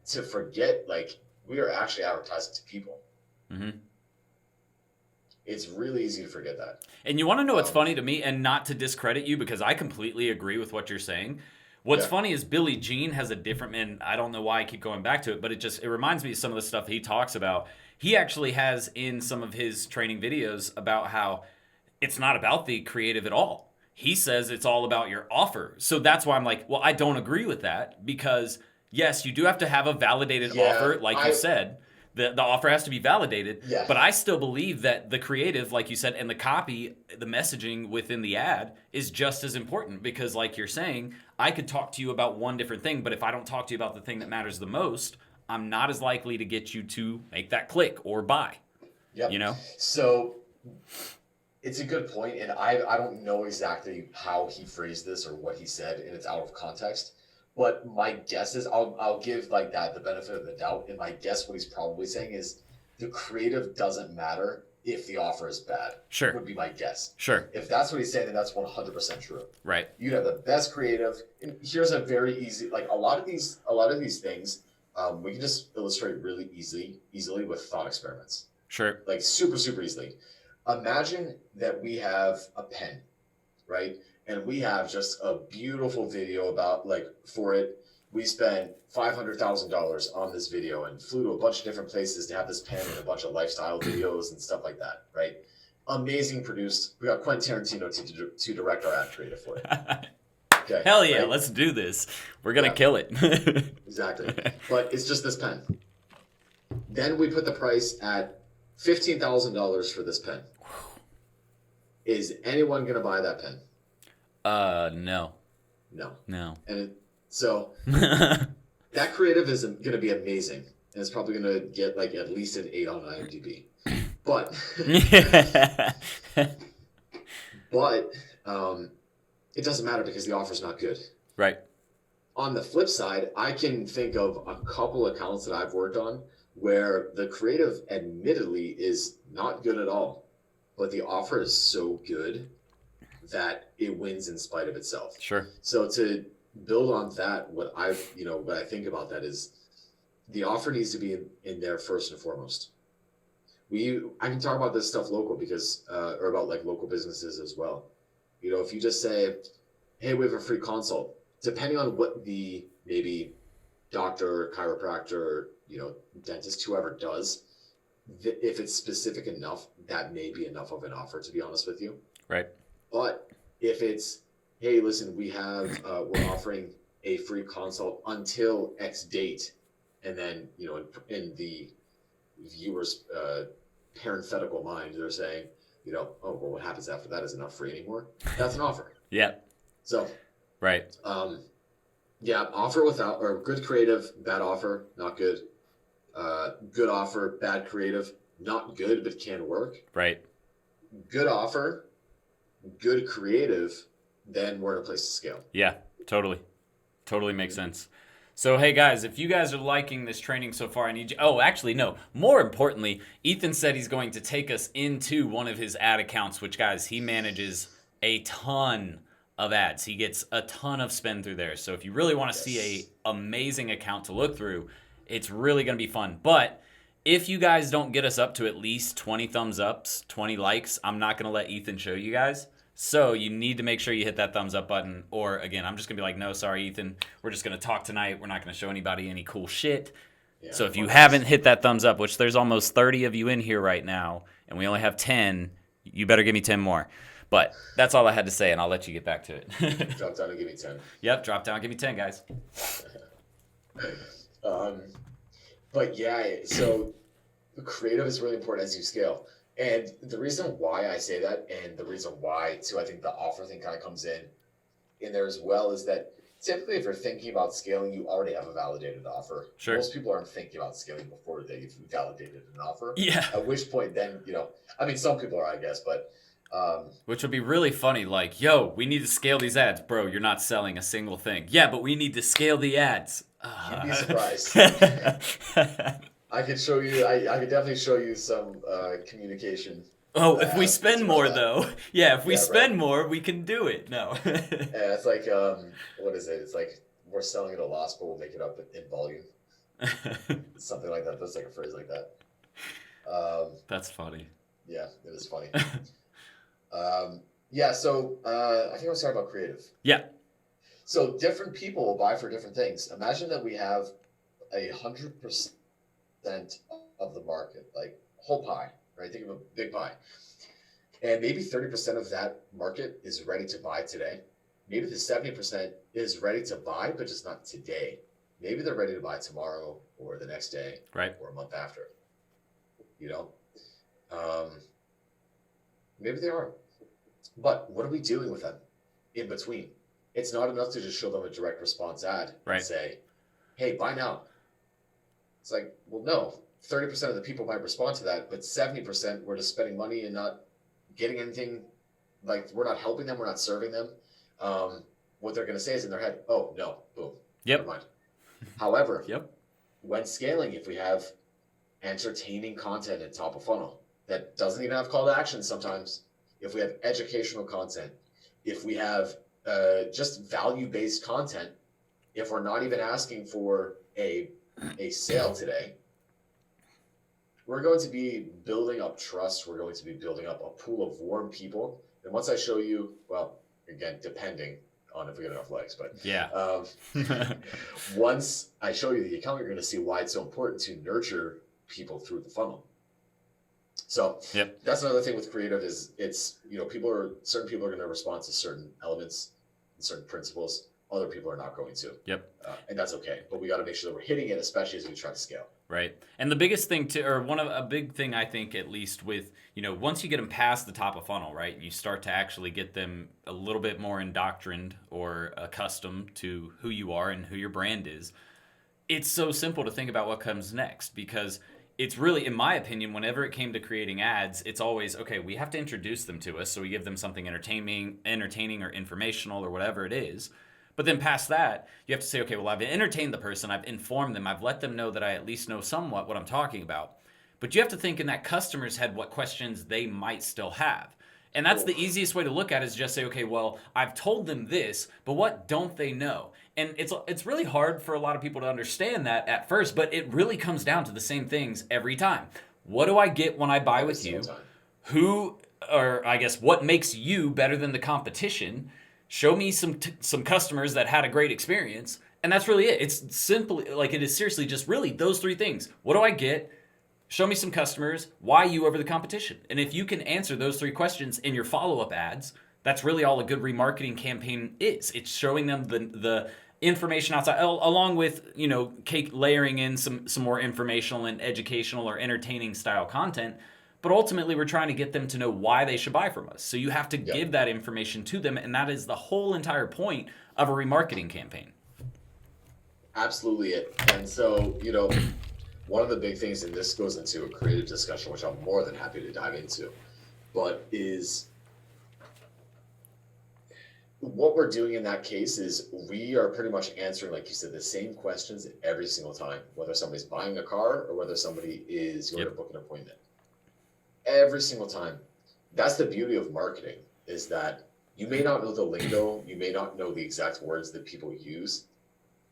to forget, like, we are actually advertising to people. Mm-hmm. It's really easy to forget that. And you want to know what's funny to me, and not to discredit you, because I completely agree with what you're saying. What's funny is Billie Jean has a different, and I don't know why I keep going back to it, but it reminds me of some of the stuff he talks about. He actually has in some of his training videos about how it's not about the creative at all. He says it's all about your offer. So that's why I'm like, well, I don't agree with that, because Yes, you do have to have a validated offer, like you said. The offer has to be validated, but I still believe that the creative, like you said, and the copy, the messaging within the ad is just as important because, like you're saying, I could talk to you about one different thing, but if I don't talk to you about the thing that matters the most, I'm not as likely to get you to make that click or buy. Yep. You know? So it's a good point, and I don't know exactly how he phrased this or what he said, and it's out of context. But my guess is I'll give like that the benefit of the doubt, and my guess what he's probably saying is the creative doesn't matter if the offer is bad. Sure. Would be my guess. Sure. If that's what he's saying, then that's 100% true. Right. You'd have the best creative. And here's a very easy, like a lot of these things, we can just illustrate really easily with thought experiments. Sure. Like super easily. Imagine that we have a pen, right? And we have just a beautiful video about, like, for it, we spent $500,000 on this video and flew to a bunch of different places to have this pen and a bunch of lifestyle videos and stuff like that, right? Amazing produced. We got Quentin Tarantino to direct our ad creative for it. Okay, hell yeah, right? Let's do this. We're going to kill it. Exactly. But it's just this pen. Then we put the price at $15,000 for this pen. Is anyone going to buy that pen? No. No. And so that creative is going to be amazing. And it's probably going to get like at least an 8 on IMDb. But it doesn't matter because the offer's not good. Right. On the flip side, I can think of a couple accounts that I've worked on where the creative admittedly is not good at all, but the offer is so good that it wins in spite of itself. Sure. So to build on that, what I think about that is the offer needs to be in there first and foremost. I can talk about this stuff local because, or about like local businesses as well. You know, if you just say, hey, we have a free consult, depending on what the maybe doctor, chiropractor, dentist, whoever does, if it's specific enough, that may be enough of an offer, to be honest with you. Right. But if it's, hey, listen, we're offering a free consult until X date, and then, in the viewer's parenthetical mind, they're saying, oh, well, what happens after that? Is it not free anymore? That's an offer. Yeah. So, right. Offer without, or good creative, bad offer, not good. Good offer, bad creative, not good, but can work. Right. Good offer, good creative, then we're in a place to scale. Yeah, totally makes sense. So, hey guys, if you guys are liking this training so far, I need you. Oh, actually, no. More importantly, Ethan said he's going to take us into one of his ad accounts, which, guys, he manages a ton of ads. He gets a ton of spend through there. So if you really want to see a amazing account to look through, it's really going to be fun. But if you guys don't get us up to at least 20 thumbs ups, 20 likes, I'm not going to let Ethan show you guys. So you need to make sure you hit that thumbs up button. Or again, I'm just going to be like, no, sorry, Ethan. We're just going to talk tonight. We're not going to show anybody any cool shit. Yeah, so if you haven't hit that thumbs up, which there's almost 30 of you in here right now, and we only have 10, you better give me 10 more. But that's all I had to say, and I'll let you get back to it. Drop down and give me 10. Yep, drop down and give me 10, guys. But yeah, so the creative is really important as you scale. And the reason why I say that, and the reason why, too, I think the offer thing kind of comes in there as well, is that typically if you're thinking about scaling, you already have a validated offer. Sure. Most people aren't thinking about scaling before they've validated an offer. Yeah. At which point then, some people are, I guess, but... which would be really funny, like, yo, we need to scale these ads. Bro, you're not selling a single thing. Yeah, but we need to scale the ads. You'd be surprised. I could show you, I could definitely show you some communication. Oh, if we spend more, though. Yeah, if we spend more, we can do it. No. Yeah, it's like, what is it? It's like, we're selling at a loss, but we'll make it up in volume. Something like that. That's like a phrase like that. That's funny. Yeah, it is funny. So I think I was talking about creative. Yeah. So different people will buy for different things. Imagine that we have 100% of the market, like whole pie, right? Think of a big pie. And maybe 30% of that market is ready to buy today. Maybe the 70% is ready to buy, but just not today. maybe they're ready to buy tomorrow or the next day, right, or a month after. You know, maybe they are. But what are we doing with them in between? It's not enough to just show them a direct response ad and say, hey, buy now. It's like, well, no. 30% of the people might respond to that, but 70% we're just spending money and not getting anything. Like, we're not helping them, we're not serving them. What they're going to say is in their head, oh, no, boom, yep. never mind. However, yep. when scaling, if we have entertaining content at top of funnel that doesn't even have call to action sometimes, if we have educational content, if we have just value-based content, if we're not even asking for a sale today, we're going to be building up trust. We're going to be building up a pool of warm people. And once I show you, well, again, depending on if we get enough likes, but yeah. Once I show you the account, you're going to see why it's so important to nurture people through the funnel. So that's another thing with creative is it's, certain people are going to respond to certain elements and certain principles. Other people are not going to. Yep. And that's okay. But we got to make sure that we're hitting it, especially as we try to scale. Right. And the biggest thing a big thing I think, at least with, once you get them past the top of funnel, right, you start to actually get them a little bit more indoctrined or accustomed to who you are and who your brand is. It's so simple to think about what comes next, because it's really, in my opinion, whenever it came to creating ads, it's always, okay, we have to introduce them to us. So we give them something entertaining or informational or whatever it is. But then past that, you have to say, okay, well, I've entertained the person, I've informed them, I've let them know that I at least know somewhat what I'm talking about. But you have to think in that customer's head what questions they might still have. And that's the easiest way to look at it, is just say, okay, well, I've told them this, but what don't they know? And it's really hard for a lot of people to understand that at first, but it really comes down to the same things every time. What do I get when I buy with you? What makes you better than the competition? Show me some customers that had a great experience, and that's really it. It's simply, it is seriously just really those three things. What do I get? Show me some customers. Why you over the competition? And if you can answer those three questions in your follow-up ads, that's really all a good remarketing campaign is. It's showing them the information outside, along with layering in some more informational and educational or entertaining style content. But ultimately, we're trying to get them to know why they should buy from us. So you have to give that information to them, and that is the whole entire point of a remarketing campaign. Absolutely it. And so, one of the big things, and this goes into a creative discussion, which I'm more than happy to dive into, but is what we're doing in that case is we are pretty much answering, like you said, the same questions every single time, whether somebody's buying a car or whether somebody is going to book an appointment. Every single time. That's the beauty of marketing, is that you may not know the lingo, you may not know the exact words that people use,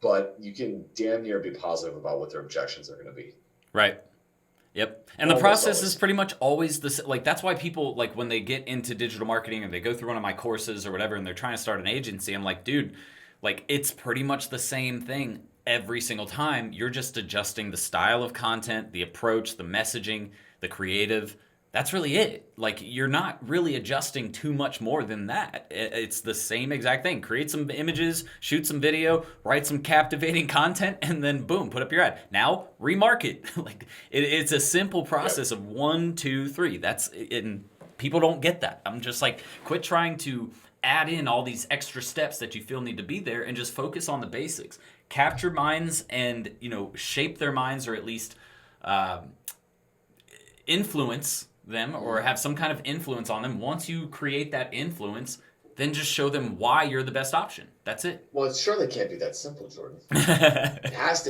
but you can damn near be positive about what their objections are going to be. Right. Yep. And the process is pretty much always the same. That's why people, when they get into digital marketing or they go through one of my courses or whatever and they're trying to start an agency, I'm like, dude, it's pretty much the same thing every single time. You're just adjusting the style of content, the approach, the messaging, the creative. That's really it. You're not really adjusting too much more than that. It's the same exact thing. Create some images, shoot some video, write some captivating content, and then boom, put up your ad. Now, remarket. It's a simple process of 1, 2, 3. That's it. And people don't get that. I'm just quit trying to add in all these extra steps that you feel need to be there and just focus on the basics. Capture minds and, shape their minds, or at least influence them or have some kind of influence on them. Once you create that influence, then just show them why you're the best option. That's it. Well, it surely can't be that simple, Jordan. It has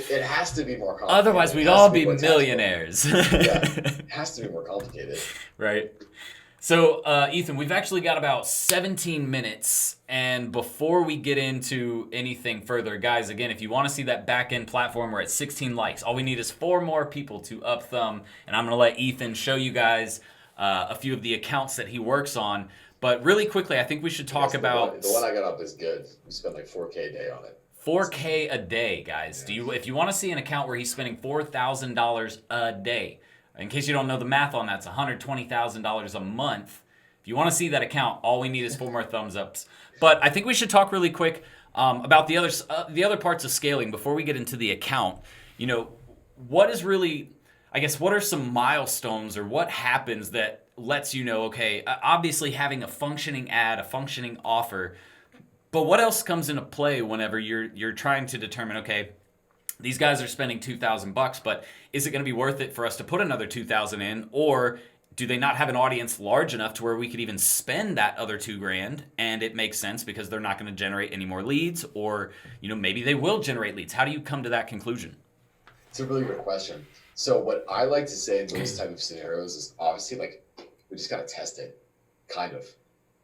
to be more complicated. Otherwise, we'd all be millionaires. It has to be more complicated. Right. So, Ethan, we've actually got about 17 minutes. And before we get into anything further, guys, again, if you want to see that back-end platform, we're at 16 likes. All we need is 4 more people to up thumb. And I'm going to let Ethan show you guys a few of the accounts that he works on. But really quickly, I think we should talk about... The one I got up is good. We spent $4K a day on it. $4K a day, guys. Yeah. If you want to see an account where he's spending $4,000 a day... In case you don't know the math on that, it's $120,000 a month. If you want to see that account, all we need is 4 more thumbs ups. But I think we should talk really quick. About the other parts of scaling, before we get into the account, what is really, I guess, what are some milestones or what happens that lets you know, okay, obviously having a functioning ad, a functioning offer, but what else comes into play whenever you're trying to determine, okay, these guys are spending $2,000, but is it going to be worth it for us to put another 2,000 in, or do they not have an audience large enough to where we could even spend that other $2,000 and it makes sense because they're not going to generate any more leads, or maybe they will generate leads? How do you come to that conclusion? It's a really good question. So what I like to say in those type of scenarios is obviously like we just gotta test it, kind of.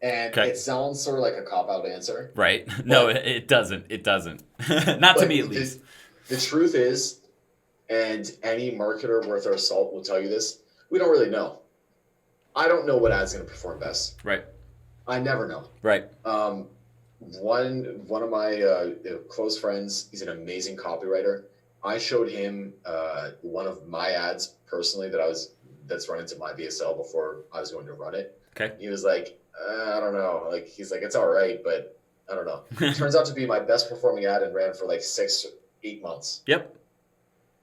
And it sounds sort of like a cop-out answer. Right. No, it doesn't. It doesn't. Not to me, at least. The truth is, and any marketer worth our salt will tell you this, we don't really know. I don't know what ad's going to perform best. Right. I never know. Right. One of my close friends, he's an amazing copywriter. I showed him one of my ads personally that's run into my VSL before I was going to run it. Okay. He was like, I don't know. Like, he's like, it's all right, but I don't know. It turns out to be my best performing ad and ran for like 6-8 months. Yep.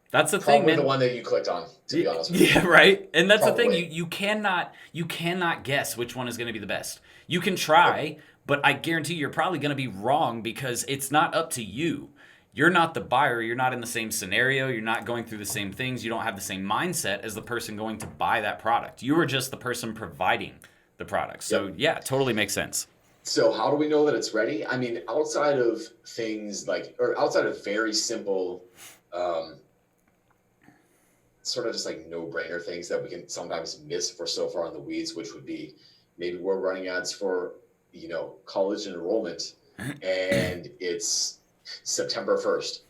That's the Probably thing, man. The one that you clicked on, to be honest with you. Yeah, right. And that's Probably. the thing. You cannot guess which one is going to be the best. You can try, but I guarantee you're probably going to be wrong because it's not up to you. You're not the buyer. You're not in the same scenario. You're not going through the same things. You don't have the same mindset as the person going to buy that product. You are just the person providing the product. So yeah, it totally makes sense. So how do we know that it's ready? I mean, outside of things outside of very simple, sort of just like no-brainer things that we can sometimes miss if we're so far in the weeds, which would be maybe we're running ads for, college enrollment and it's September 1st.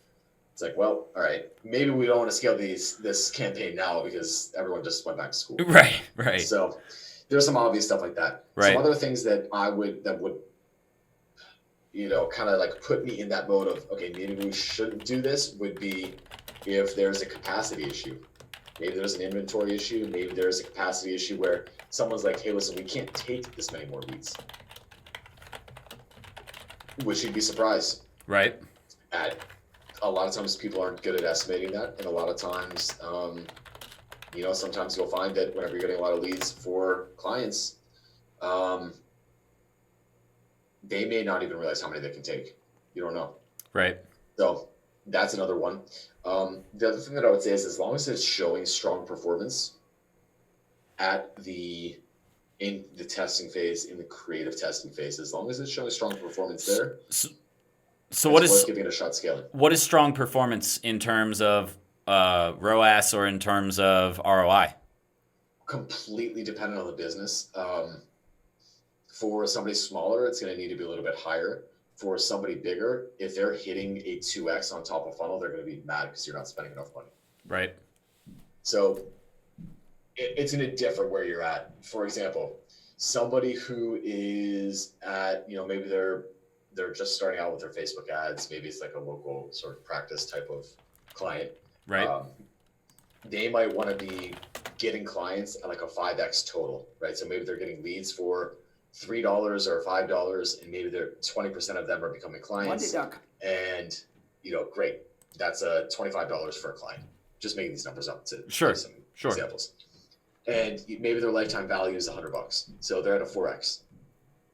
It's like, well, all right, maybe we don't want to scale this campaign now because everyone just went back to school. Right. So there's some obvious stuff like that. Right. Some other things that would kind of like put me in that mode of, okay, maybe we shouldn't do this would be if there's a capacity issue. Maybe there's an inventory issue. Maybe there's a capacity issue where someone's like, hey, listen, we can't take this many more leads. Which you'd be surprised. Right. A lot of times people aren't good at estimating that. And a lot of times, sometimes you'll find that whenever you're getting a lot of leads for clients, they may not even realize how many they can take. You don't know. Right. So that's another one. The other thing that I would say is as long as it's showing strong performance in the testing phase, in the creative testing phase, as long as it's showing strong performance there, so what is giving it a shot scaling? What is strong performance in terms of ROAS or in terms of ROI? Completely dependent on the business. For somebody smaller, it's going to need to be a little bit higher. For somebody bigger, if they're hitting a 2x on top of funnel, they're going to be mad because you're not spending enough money. Right. So it's going to differ where you're at. For example, somebody who is at, maybe they're just starting out with their Facebook ads. Maybe it's like a local sort of practice type of client. Right. They might want to be getting clients at like a 5x total, right? So maybe they're getting leads for $3 or $5, and maybe they're 20% of them are becoming clients. And great, that's $25 for a client. Just making these numbers up to sure examples. And maybe their lifetime value is $100, so they're at a 4x,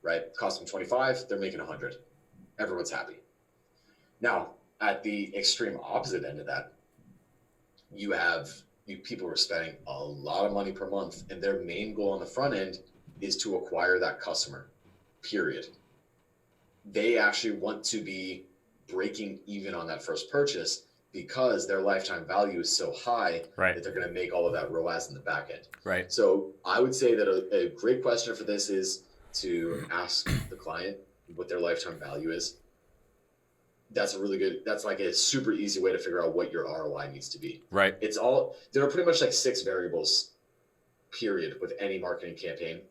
right? Cost them 25, they're making 100. Everyone's happy. Now, at the extreme opposite end of that, you have people who are spending a lot of money per month, and their main goal on the front end is to acquire that customer, period. They actually want to be breaking even on that first purchase because their lifetime value is so high that they're going to make all of that ROAS in the back end. Right. So I would say that a great question for this is to ask the client what their lifetime value is. That's like a super easy way to figure out what your ROI needs to be. Right. There are pretty much like 6 variables, period, with any marketing campaign.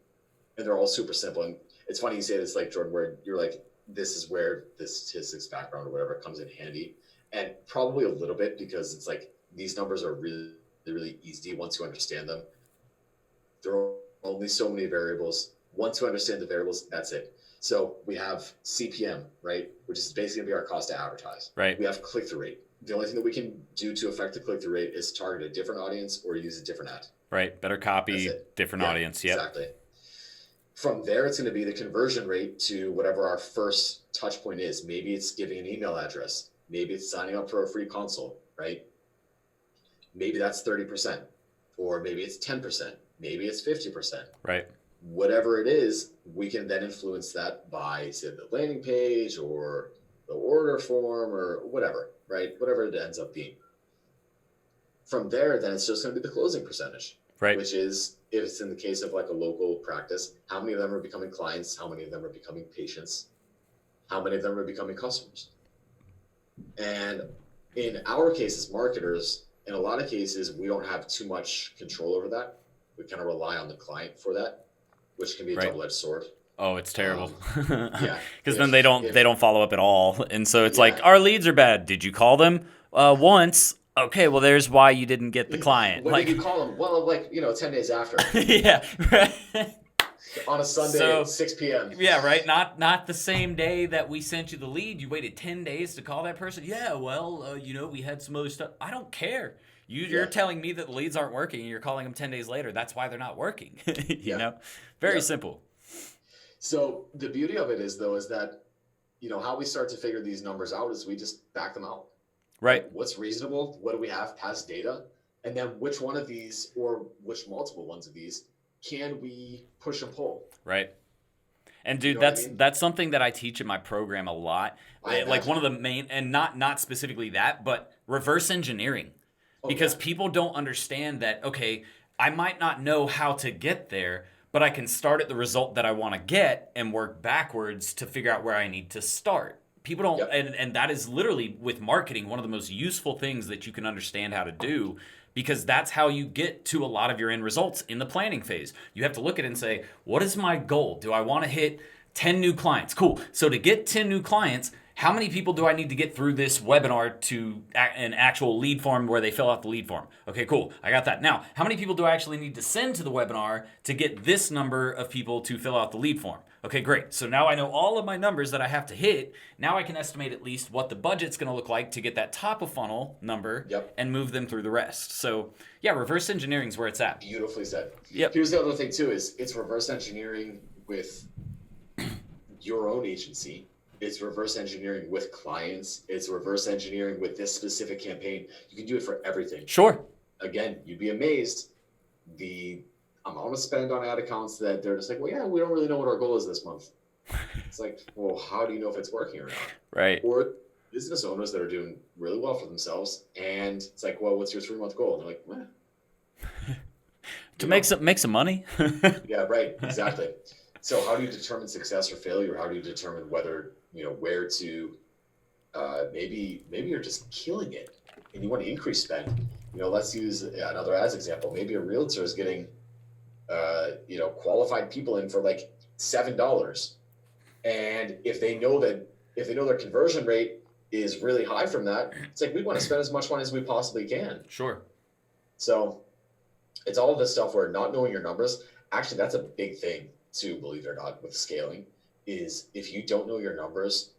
And they're all super simple. And it's funny you say this, like, Jordan, where you're like, this is where the statistics background or whatever comes in handy. And probably a little bit because it's like these numbers are really, really easy once you understand them. There are only so many variables. Once you understand the variables, that's it. So we have CPM, right, which is basically going to be our cost to advertise. Right. We have click-through rate. The only thing that we can do to affect the click-through rate is target a different audience or use a different ad. Right. Better copy, different audience. Yep. Exactly. From there, it's going to be the conversion rate to whatever our first touch point is. Maybe it's giving an email address. Maybe it's signing up for a free consult, right? Maybe that's 30%, or maybe it's 10%, maybe it's 50%. Right. Whatever it is, we can then influence that by, say, the landing page or the order form or whatever, right? Whatever it ends up being. From there, then it's just going to be the closing percentage, right? Which is, if it's in the case of like a local practice, how many of them are becoming clients? How many of them are becoming patients? How many of them are becoming customers? And in our case as marketers, in a lot of cases, we don't have too much control over that. We kind of rely on the client for that, which can be a double-edged sword. Oh, it's terrible. Yeah, because then they don't follow up at all, and so it's like, our leads are bad. Did you call them once? Okay, well, there's why you didn't get the client. When did you call them? Well, 10 days after. Yeah. On a Sunday at 6 p.m. Yeah, right. Not the same day that we sent you the lead. You waited 10 days to call that person. Yeah, well, we had some other stuff. I don't care. You're telling me that the leads aren't working, and you're calling them 10 days later. That's why they're not working. you know? Very simple. So the beauty of it is, though, is that, how we start to figure these numbers out is we just back them out. Right. Like, what's reasonable? What do we have past data? And then which one of these, or which multiple ones of these, can we push and pull? Right. And dude, that's something that I teach in my program a lot. Like one of the main, and not specifically that, but reverse engineering. Because people don't understand that, okay, I might not know how to get there, but I can start at the result that I want to get and work backwards to figure out where I need to start. People don't, and that is literally with marketing one of the most useful things that you can understand how to do, because that's how you get to a lot of your end results in the planning phase. You have to look at it and say, what is my goal? Do I want to hit 10 new clients? Cool. So to get 10 new clients, how many people do I need to get through this webinar to an actual lead form where they fill out the lead form? Okay, cool. I got that. Now, how many people do I actually need to send to the webinar to get this number of people to fill out the lead form? Okay, great. So now I know all of my numbers that I have to hit. Now I can estimate at least what the budget's going to look like to get that top of funnel number and move them through the rest. So yeah, reverse engineering is where it's at. Beautifully said. Yep. Here's the other thing too, is it's reverse engineering with your own agency. It's reverse engineering with clients. It's reverse engineering with this specific campaign. You can do it for everything. Sure. Again, you'd be amazed the amount of spend on ad accounts that they're just like, well, yeah, we don't really know what our goal is this month. It's like, well, how do you know if it's working or not? Right. Or business owners that are doing really well for themselves, and it's like, well, what's your 3-month goal? And they're like, to make some money. Yeah, right. Exactly. So how do you determine success or failure? How do you determine whether, where to, maybe you're just killing it and you want to increase spend. Let's use another ads example. Maybe a realtor is getting, qualified people in for like $7. And if they know their conversion rate is really high from that, it's like, we want to spend as much money as we possibly can. Sure. So it's all of this stuff where not knowing your numbers, actually, that's a big thing too, believe it or not, with scaling, is if you don't know your numbers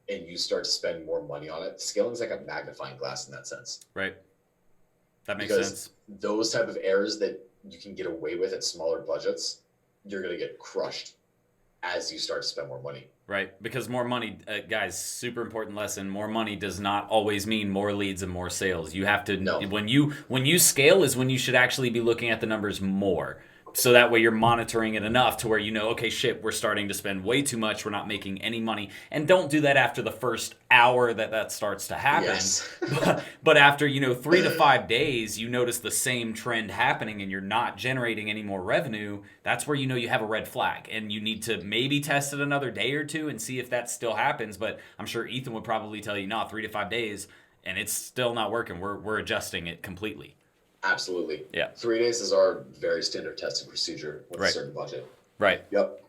and you start to spend more money on it, scaling is like a magnifying glass in that sense. Right. That makes sense. Those type of errors that you can get away with at smaller budgets, you're going to get crushed as you start to spend more money. Right. Because more money, guys, super important lesson. More money does not always mean more leads and more sales. You have to, when you scale is when you should actually be looking at the numbers more. So that way you're monitoring it enough to where okay, shit, we're starting to spend way too much. We're not making any money. And don't do that after the first hour that starts to happen. Yes. but after, 3 to 5 days, you notice the same trend happening and you're not generating any more revenue. That's where you have a red flag. And you need to maybe test it another day or two and see if that still happens. But I'm sure Ethan would probably tell you, 3 to 5 days, and it's still not working. We're adjusting it completely. Absolutely. Yeah. 3 days is our very standard testing procedure with a certain budget. Right. Yep.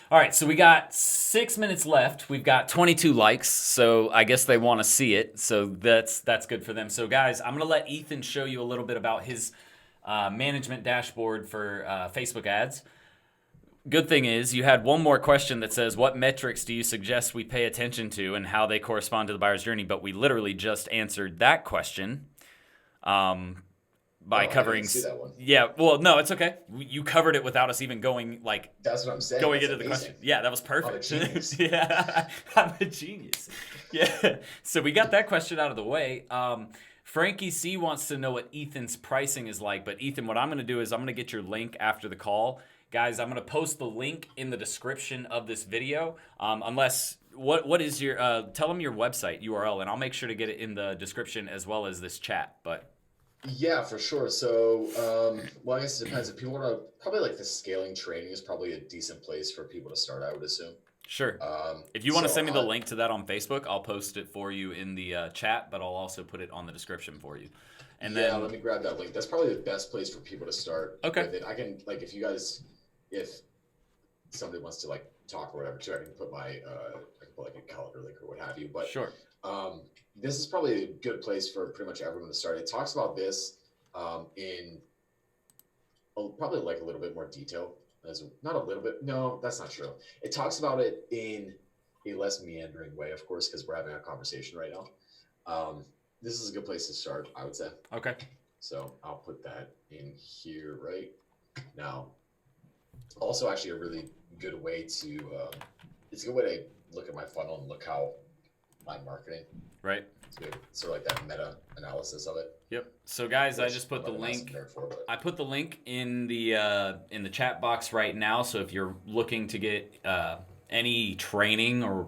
All right, so we got 6 minutes left. We've got 22 likes, so I guess they want to see it. So that's good for them. So guys, I'm going to let Ethan show you a little bit about his management dashboard for Facebook ads. good thing is you had one more question that says, what metrics do you suggest we pay attention to and how they correspond to the buyer's journey? But we literally just answered that question by covering. I didn't see that one. Yeah, well, no, it's okay. You covered it without us even going like. That's what I'm saying. Going That's into amazing. the question. Yeah, that was perfect. I'm a genius. Yeah, I'm a genius. Yeah, so we got that question out of the way. Frankie C wants to know what Ethan's pricing is like. But Ethan, what I'm going to do is I'm going to get your link after the call. Guys, I'm going to post the link in the description of this video. Unless, what is your, tell them your website URL, and I'll make sure to get it in the description as well as this chat. But yeah, for sure. So, well, I guess it depends. If people want to, probably like the scaling training is probably a decent place for people to start, I would assume. Sure. If you want to send me the link to that on Facebook, I'll post it for you in the chat, but I'll also put it on the description for you. And yeah, then let me grab that link. That's probably the best place for people to start. Okay. With it. I can, like, if somebody wants to like talk or whatever too, I can put I can put like a calendar link or what have you. But sure. This is probably a good place for pretty much everyone to start. It talks about this in probably like a little bit more detail. Not a little bit. No, that's not true. It talks about it in a less meandering way, of course, because we're having a conversation right now. This is a good place to start, I would say. Okay. So I'll put that in here right now. Also, actually, a really good way to it's a good way to look at my funnel and look how I'm marketing. Right. It's sort of like that meta analysis of it. Yep. So guys, I just put the link. I put the link in the chat box right now. So if you're looking to get any training, or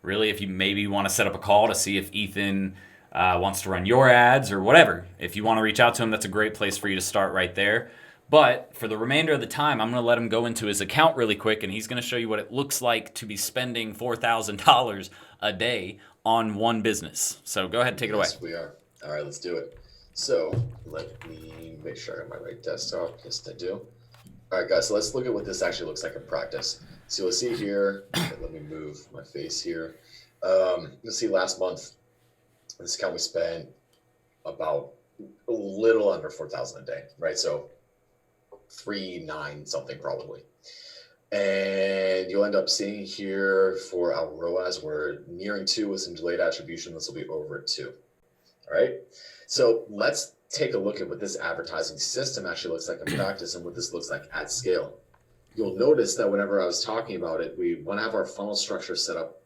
really if you maybe want to set up a call to see if Ethan wants to run your ads or whatever, if you want to reach out to him, that's a great place for you to start right there. But for the remainder of the time, I'm going to let him go into his account really quick, and he's going to show you what it looks like to be spending $4,000 a day on one business. So go ahead and take it away. Yes, we are. All right, let's do it. So let me make sure I have my right desktop. Yes, I do. All right, guys, so let's look at what this actually looks like in practice. So you'll see here, let me move my face here. You'll see last month, this account we spent about a little under 4,000 a day, right? So 3,900 something probably. And you'll end up seeing here for our ROAS, we're nearing 2 with some delayed attribution. This will be over at 2. All right. So let's take a look at what this advertising system actually looks like in practice and what this looks like at scale. You'll notice that whenever I was talking about it, we want to have our funnel structure set up,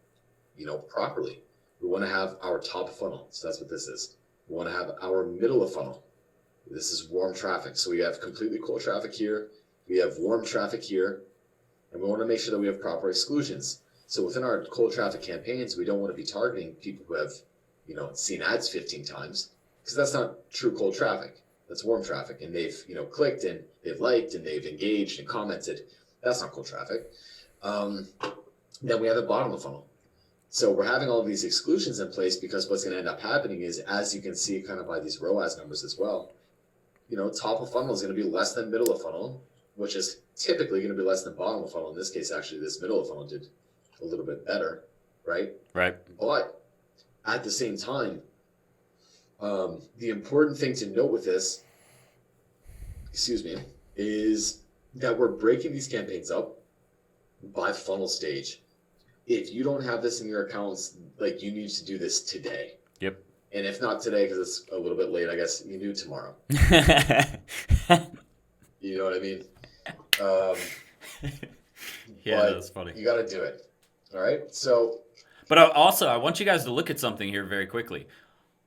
properly. We want to have our top funnel. So that's what this is. We want to have our middle of funnel. This is warm traffic. So we have completely cold traffic here. We have warm traffic here. And we want to make sure that we have proper exclusions. So within our cold traffic campaigns, we don't want to be targeting people who have, seen ads 15 times, because that's not true cold traffic. That's warm traffic. And they've, clicked and they've liked and they've engaged and commented. That's not cold traffic. Then we have the bottom of the funnel. So we're having all of these exclusions in place because what's going to end up happening is, as you can see kind of by these ROAS numbers as well, top of funnel is going to be less than middle of funnel, which is typically going to be less than bottom of funnel. In this case, actually, this middle of funnel did a little bit better, right? Right. But at the same time, the important thing to note with this, is that we're breaking these campaigns up by funnel stage. If you don't have this in your accounts, you need to do this today. Yep. And if not today, because it's a little bit late, I guess you do tomorrow. You know what I mean? Yeah, that's funny. You got to do it. All right. So, but I want you guys to look at something here very quickly.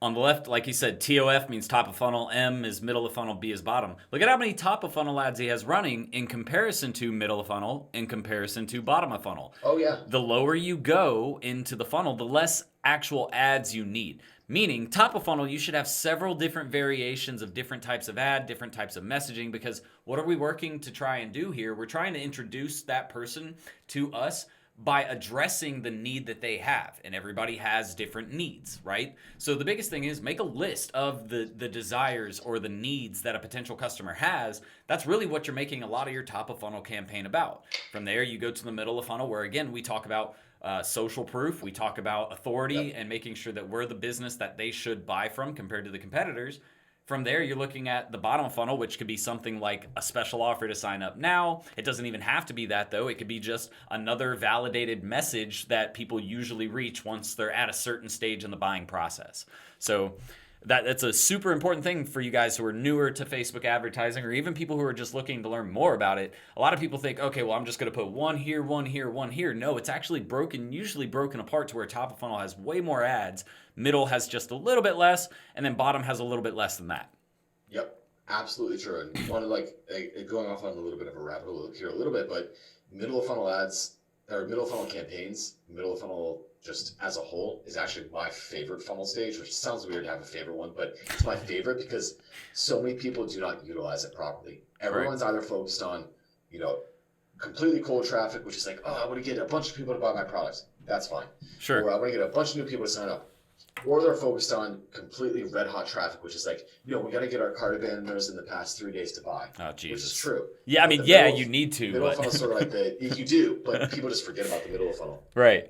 On the left, like he said, TOF means top of funnel, M is middle of funnel, B is bottom. Look at how many top of funnel ads he has running in comparison to middle of funnel, in comparison to bottom of funnel. Oh, yeah. The lower you go into the funnel, the less actual ads you need. Meaning, top of funnel, you should have several different variations of different types of ad, different types of messaging, because what are we working to try and do here? We're trying to introduce that person to us by addressing the need that they have. And everybody has different needs, right? So the biggest thing is make a list of the desires or the needs that a potential customer has. That's really what you're making a lot of your top of funnel campaign about. From there, you go to the middle of funnel, where again, we talk about social proof. We talk about authority and making sure that we're the business that they should buy from compared to the competitors. from there, you're looking at the bottom funnel, which could be something like a special offer to sign up now. It doesn't even have to be that, though. It could be just another validated message that people usually reach once they're at a certain stage in the buying process. So that's a super important thing for you guys who are newer to Facebook advertising, or even people who are just looking to learn more about it. A lot of people think, okay, well, I'm just going to put one here, one here, one here. No, it's actually usually broken apart to where top of funnel has way more ads, middle has just a little bit less, and then bottom has a little bit less than that. Yep, absolutely true. And one of going off on a little bit of a rabbit hole here a little bit, but middle of funnel ads or middle of funnel campaigns, middle of funnel just as a whole is actually my favorite funnel stage, which sounds weird to have a favorite one, but it's my favorite because so many people do not utilize it properly. Everyone's either focused on, completely cold traffic, which is like, oh, I want to get a bunch of people to buy my products. That's fine. Sure. Or I want to get a bunch of new people to sign up. Or they're focused on completely red hot traffic, which is like, we got to get our cart abandoners in the past 3 days to buy. Oh, Jesus. Which is true. Yeah, I mean, you need to. Middle of funnel sort of like you do, but people just forget about the middle of funnel. Right.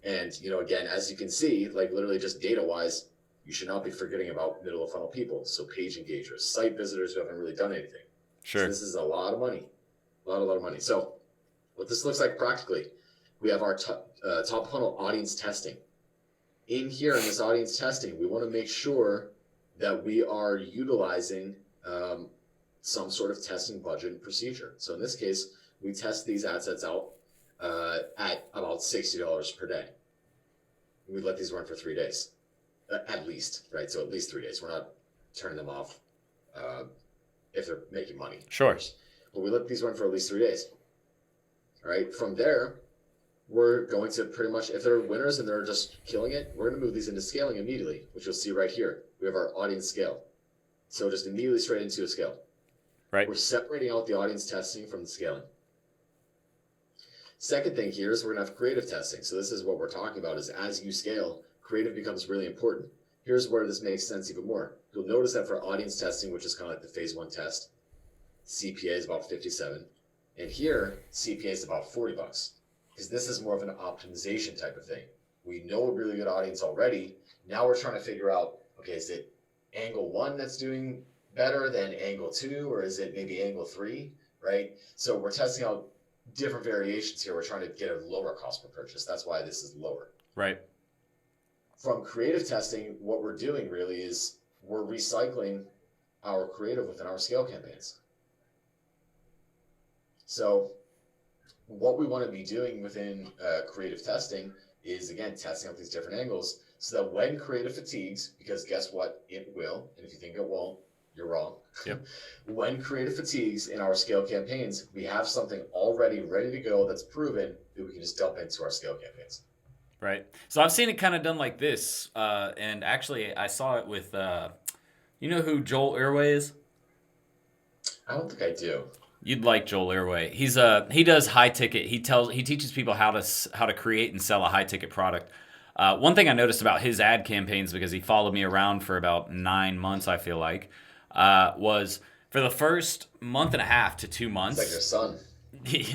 And, again, as you can see, like literally just data-wise, you should not be forgetting about middle of funnel people. So page engagers, site visitors who haven't really done anything. Sure. So this is a lot of money. A lot of money. So what this looks like practically, we have our top funnel audience testing. In here in this audience testing, we want to make sure that we are utilizing some sort of testing budget and procedure. So in this case, we test these ad sets out at about $60 per day. We let these run for 3 days, at least, right? So at least 3 days. We're not turning them off if they're making money. Sure. But we let these run for at least 3 days. All right. From there, we're going to pretty much, if they're winners and they're just killing it, we're going to move these into scaling immediately, which you'll see right here. We have our audience scale. So just immediately straight into a scale. Right. We're separating out the audience testing from the scaling. Second thing here is we're going to have creative testing. So this is what we're talking about is as you scale, creative becomes really important. Here's where this makes sense even more. You'll notice that for audience testing, which is kind of like the phase 1 test, CPA is about 57. And here, CPA is about $40. Because this is more of an optimization type of thing. We know a really good audience already. Now we're trying to figure out, okay, is it angle 1 that's doing better than angle 2, or is it maybe angle 3, right? So we're testing out different variations here. We're trying to get a lower cost per purchase. That's why this is lower. Right. From creative testing, what we're doing really is we're recycling our creative within our scale campaigns. So what we want to be doing within creative testing is, again, testing out these different angles so that when creative fatigues, because guess what? It will. And if you think it won't, you're wrong. Yep. When creative fatigues in our scale campaigns, we have something already ready to go that's proven that we can just dump into our scale campaigns. Right. So I've seen it kind of done like this. And actually, I saw it with, you know who Joel Irway is? I don't think I do. You'd like Joel Irway. He does high ticket. He teaches people how to create and sell a high ticket product. One thing I noticed about his ad campaigns, because he followed me around for about 9 months, I feel like, was for the first month and a half to 2 months. It's like your son.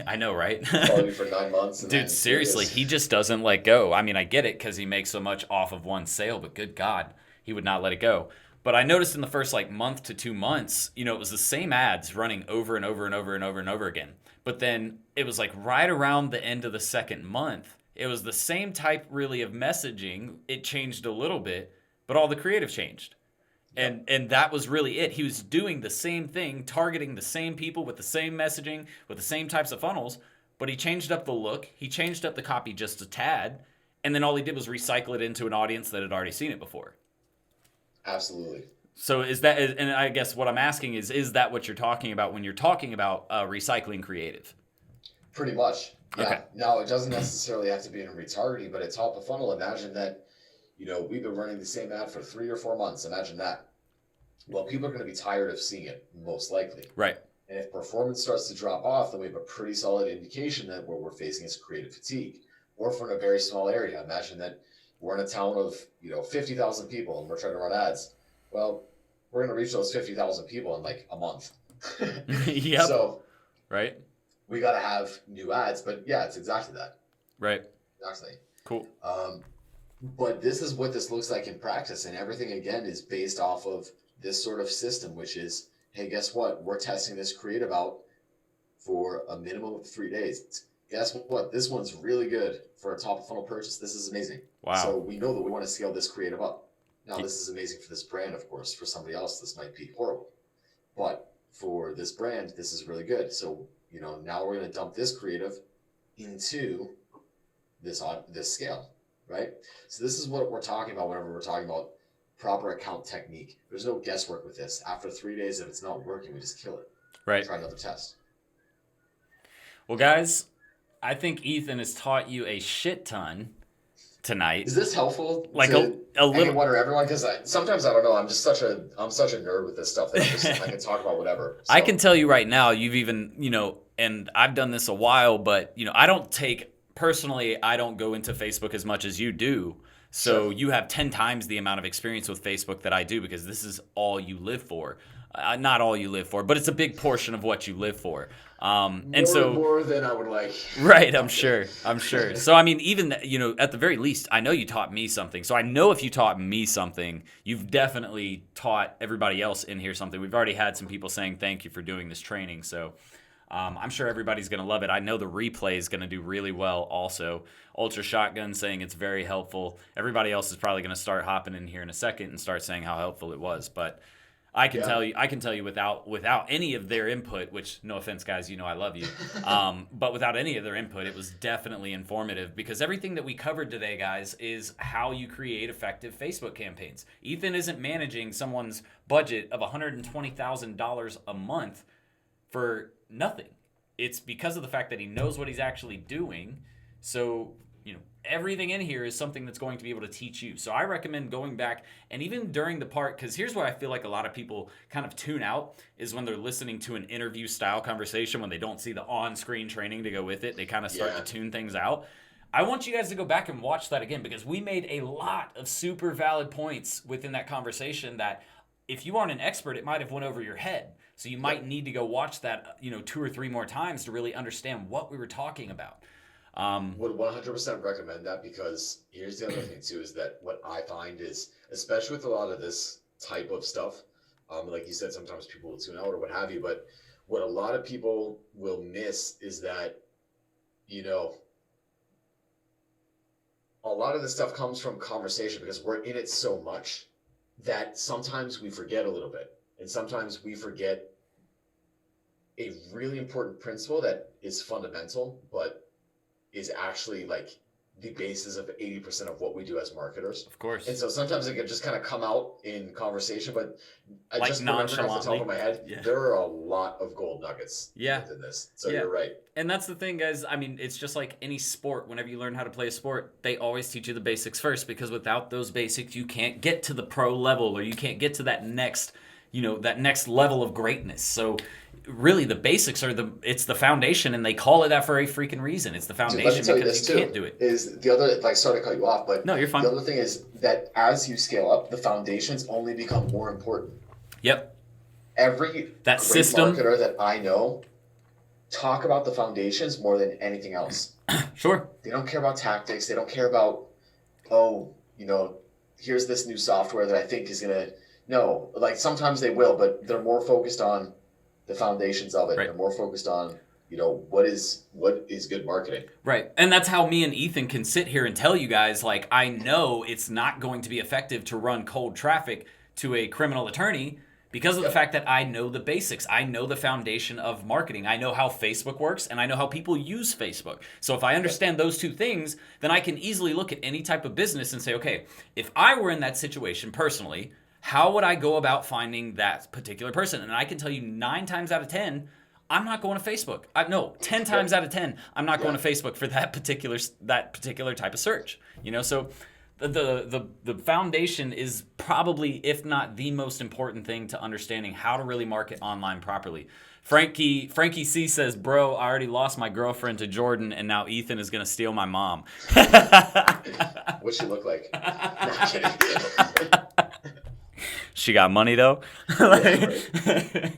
I know, right? Followed you for 9 months. Dude, seriously, he just doesn't let go. I mean, I get it because he makes so much off of one sale, but good God, he would not let it go. But I noticed in the first month to 2 months, it was the same ads running over and over and over and over and over again. But then it was right around the end of the second month, it was the same type really of messaging. It changed a little bit, but all the creative changed. And that was really it. He was doing the same thing, targeting the same people with the same messaging, with the same types of funnels, but he changed up the look. He changed up the copy just a tad, and then all he did was recycle it into an audience that had already seen it before. Absolutely. So is that, and I guess what I'm asking is that what you're talking about when you're talking about recycling creative? Pretty much. Yeah. Okay. Now, it doesn't necessarily have to be in retargeting, but at top of funnel, imagine that, we've been running the same ad for 3 or 4 months. Imagine that. Well, people are going to be tired of seeing it, most likely. Right. And if performance starts to drop off, then we have a pretty solid indication that what we're facing is creative fatigue. Or if we're in a very small area, imagine that we're in a town of 50,000 people and we're trying to run ads. Well, we're going to reach those 50,000 people in a month. Yep. So, right. We got to have new ads, but yeah, it's exactly that. Right. Exactly. Cool. But this is what this looks like in practice, and everything again is based off of this sort of system, which is, hey, guess what? We're testing this creative out for a minimum of 3 days. Guess what? This one's really good for a top of funnel purchase. This is amazing. Wow. So we know that we want to scale this creative up. Now, this is amazing for this brand, of course. For somebody else, this might be horrible. But for this brand, this is really good. So, now we're going to dump this creative into this scale, right? So this is what we're talking about whenever we're talking about proper account technique. There's no guesswork with this. After 3 days, if it's not working, we just kill it. Right. Try another test. Well, guys, I think Ethan has taught you a shit ton tonight. Is this helpful? Like to a little anyone or everyone? Because sometimes I don't know. I'm such a nerd with this stuff that I can talk about whatever. So. I can tell you right now, you've even and I've done this a while, but I don't go into Facebook as much as you do. So you have 10 times the amount of experience with Facebook that I do, because this is all you live for. Not all you live for, but it's a big portion of what you live for. More than I would like. Right, I'm sure. So, I mean, even, at the very least, I know you taught me something. So I know if you taught me something, you've definitely taught everybody else in here something. We've already had some people saying thank you for doing this training. So I'm sure everybody's going to love it. I know the replay is going to do really well also. Ultra Shotgun saying it's very helpful. Everybody else is probably going to start hopping in here in a second and start saying how helpful it was. But I can tell you without any of their input, which, no offense, guys, I love you. But without any of their input, it was definitely informative, because everything that we covered today, guys, is how you create effective Facebook campaigns. Ethan isn't managing someone's budget of $120,000 a month for nothing. It's because of the fact that he knows what he's actually doing. So, everything in here is something that's going to be able to teach you. So I recommend going back, and even during the part, because here's where I feel like a lot of people kind of tune out, is when they're listening to an interview style conversation, when they don't see the on-screen training to go with it, they kind of start to tune things out. I want you guys to go back and watch that again, because we made a lot of super valid points within that conversation that if you aren't an expert, it might have went over your head. So you might need to go watch that, 2 or 3 more times to really understand what we were talking about. Would 100% recommend that, because here's the other thing too, is that what I find is, especially with a lot of this type of stuff, like you said, sometimes people will tune out or what have you, but what a lot of people will miss is that, a lot of this stuff comes from conversation, because we're in it so much that sometimes we forget a little bit, and sometimes we forget a really important principle that is fundamental, but is actually like the basis of 80% of what we do as marketers. Of course. And so sometimes it can just kind of come out in conversation, but I like just remember off the top of my head, there are a lot of gold nuggets within this. So you're right. And that's the thing, guys. I mean, it's just like any sport. Whenever you learn how to play a sport, they always teach you the basics first, because without those basics, you can't get to the pro level, or you can't get to that next level of greatness. So really the basics it's the foundation, and they call it that for a freaking reason. It's the foundation, because you can't do it. Is the other, sorry to cut you off, but no, you're fine. The other thing is that as you scale up, the foundations only become more important. Yep. Every great marketer that I know talk about the foundations more than anything else. Sure. They don't care about tactics. They don't care about, here's this new software that I think is going to, no, sometimes they will, but they're more focused on the foundations of it. Right. They're more focused on, what is good marketing. Right. And that's how me and Ethan can sit here and tell you guys, I know it's not going to be effective to run cold traffic to a criminal attorney, because of the fact that I know the basics. I know the foundation of marketing. I know how Facebook works, and I know how people use Facebook. So if I understand those two things, then I can easily look at any type of business and say, okay, if I were in that situation personally, how would I go about finding that particular person? And I can tell you 9 times out of 10, I'm not going to Facebook. 10 times out of 10, I'm not going to Facebook for that particular type of search. So the foundation is probably, if not the most important thing to understanding how to really market online properly. Frankie C says, bro, I already lost my girlfriend to Jordan, and now Ethan is going to steal my mom. What's she look like? She got money, though. Right.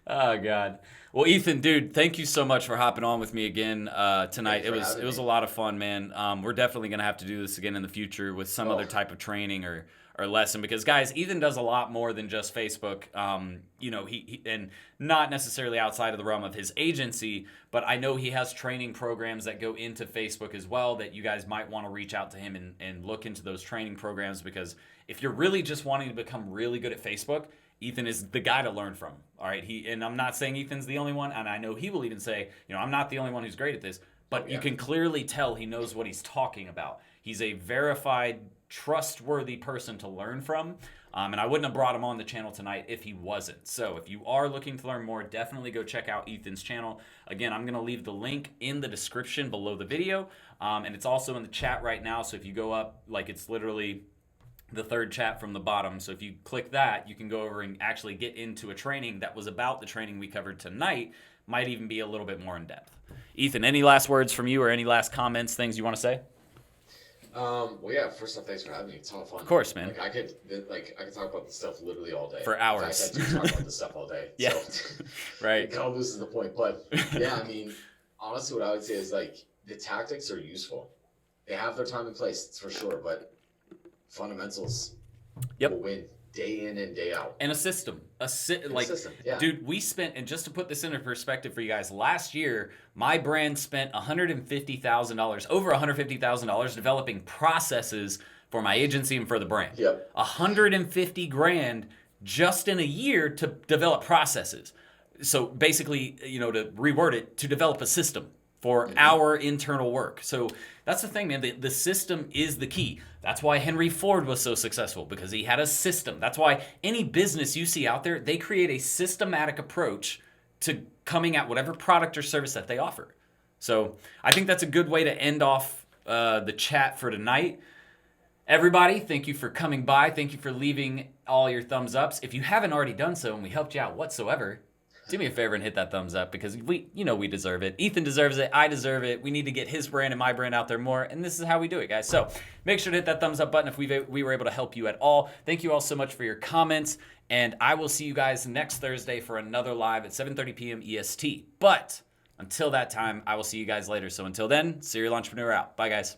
Oh, God. Well, Ethan, dude, thank you so much for hopping on with me again tonight. It was a lot of fun, man. We're definitely gonna have to do this again in the future with some other type of training or lesson, because guys, Ethan does a lot more than just Facebook. He and not necessarily outside of the realm of his agency, but I know he has training programs that go into Facebook as well that you guys might want to reach out to him and look into those training programs, because if you're really just wanting to become really good at Facebook, Ethan is the guy to learn from. All right. And I'm not saying Ethan's the only one. And I know he will even say, I'm not the only one who's great at this, but you can clearly tell he knows what he's talking about. He's a verified, trustworthy person to learn from. And I wouldn't have brought him on the channel tonight if he wasn't. So if you are looking to learn more, definitely go check out Ethan's channel. Again, I'm going to leave the link in the description below the video. And it's also in the chat right now. So if you go up, like, it's literally the third chat from the bottom. So if you click that, you can go over and actually get into a training that was about the training we covered tonight. Might even be a little bit more in depth. Ethan, any last words from you or any last comments, things you want to say? Well, yeah. First off, thanks for having me. It's all fun. Of course, man. I could talk about this stuff literally all day. For hours. I do talk about this stuff all day. Yeah. So Right. It kind of loses the point. But yeah, I mean, honestly, what I would say is, like, the tactics are useful. They have their time and place, it's for sure. But fundamentals will win day in and day out. And a system. Yeah. Dude, we spent, and just to put this into perspective for you guys, last year, my brand spent $150,000, over $150,000 developing processes for my agency and for the brand. Yep. 150 grand just in a year to develop processes. So basically, to reword it, to develop a system for our internal work. So that's the thing, man. The system is the key. That's why Henry Ford was so successful, because he had a system. That's why any business you see out there, they create a systematic approach to coming at whatever product or service that they offer. So I think that's a good way to end off the chat for tonight. Everybody, thank you for coming by. Thank you for leaving all your thumbs ups. If you haven't already done so and we helped you out whatsoever, do me a favor and hit that thumbs up, because we deserve it. Ethan deserves it. I deserve it. We need to get his brand and my brand out there more, and this is how we do it, guys. So make sure to hit that thumbs up button if we were able to help you at all. Thank you all so much for your comments, and I will see you guys next Thursday for another live at 7:30 p.m. EST. But until that time, I will see you guys later. So until then, Serial Entrepreneur out. Bye, guys.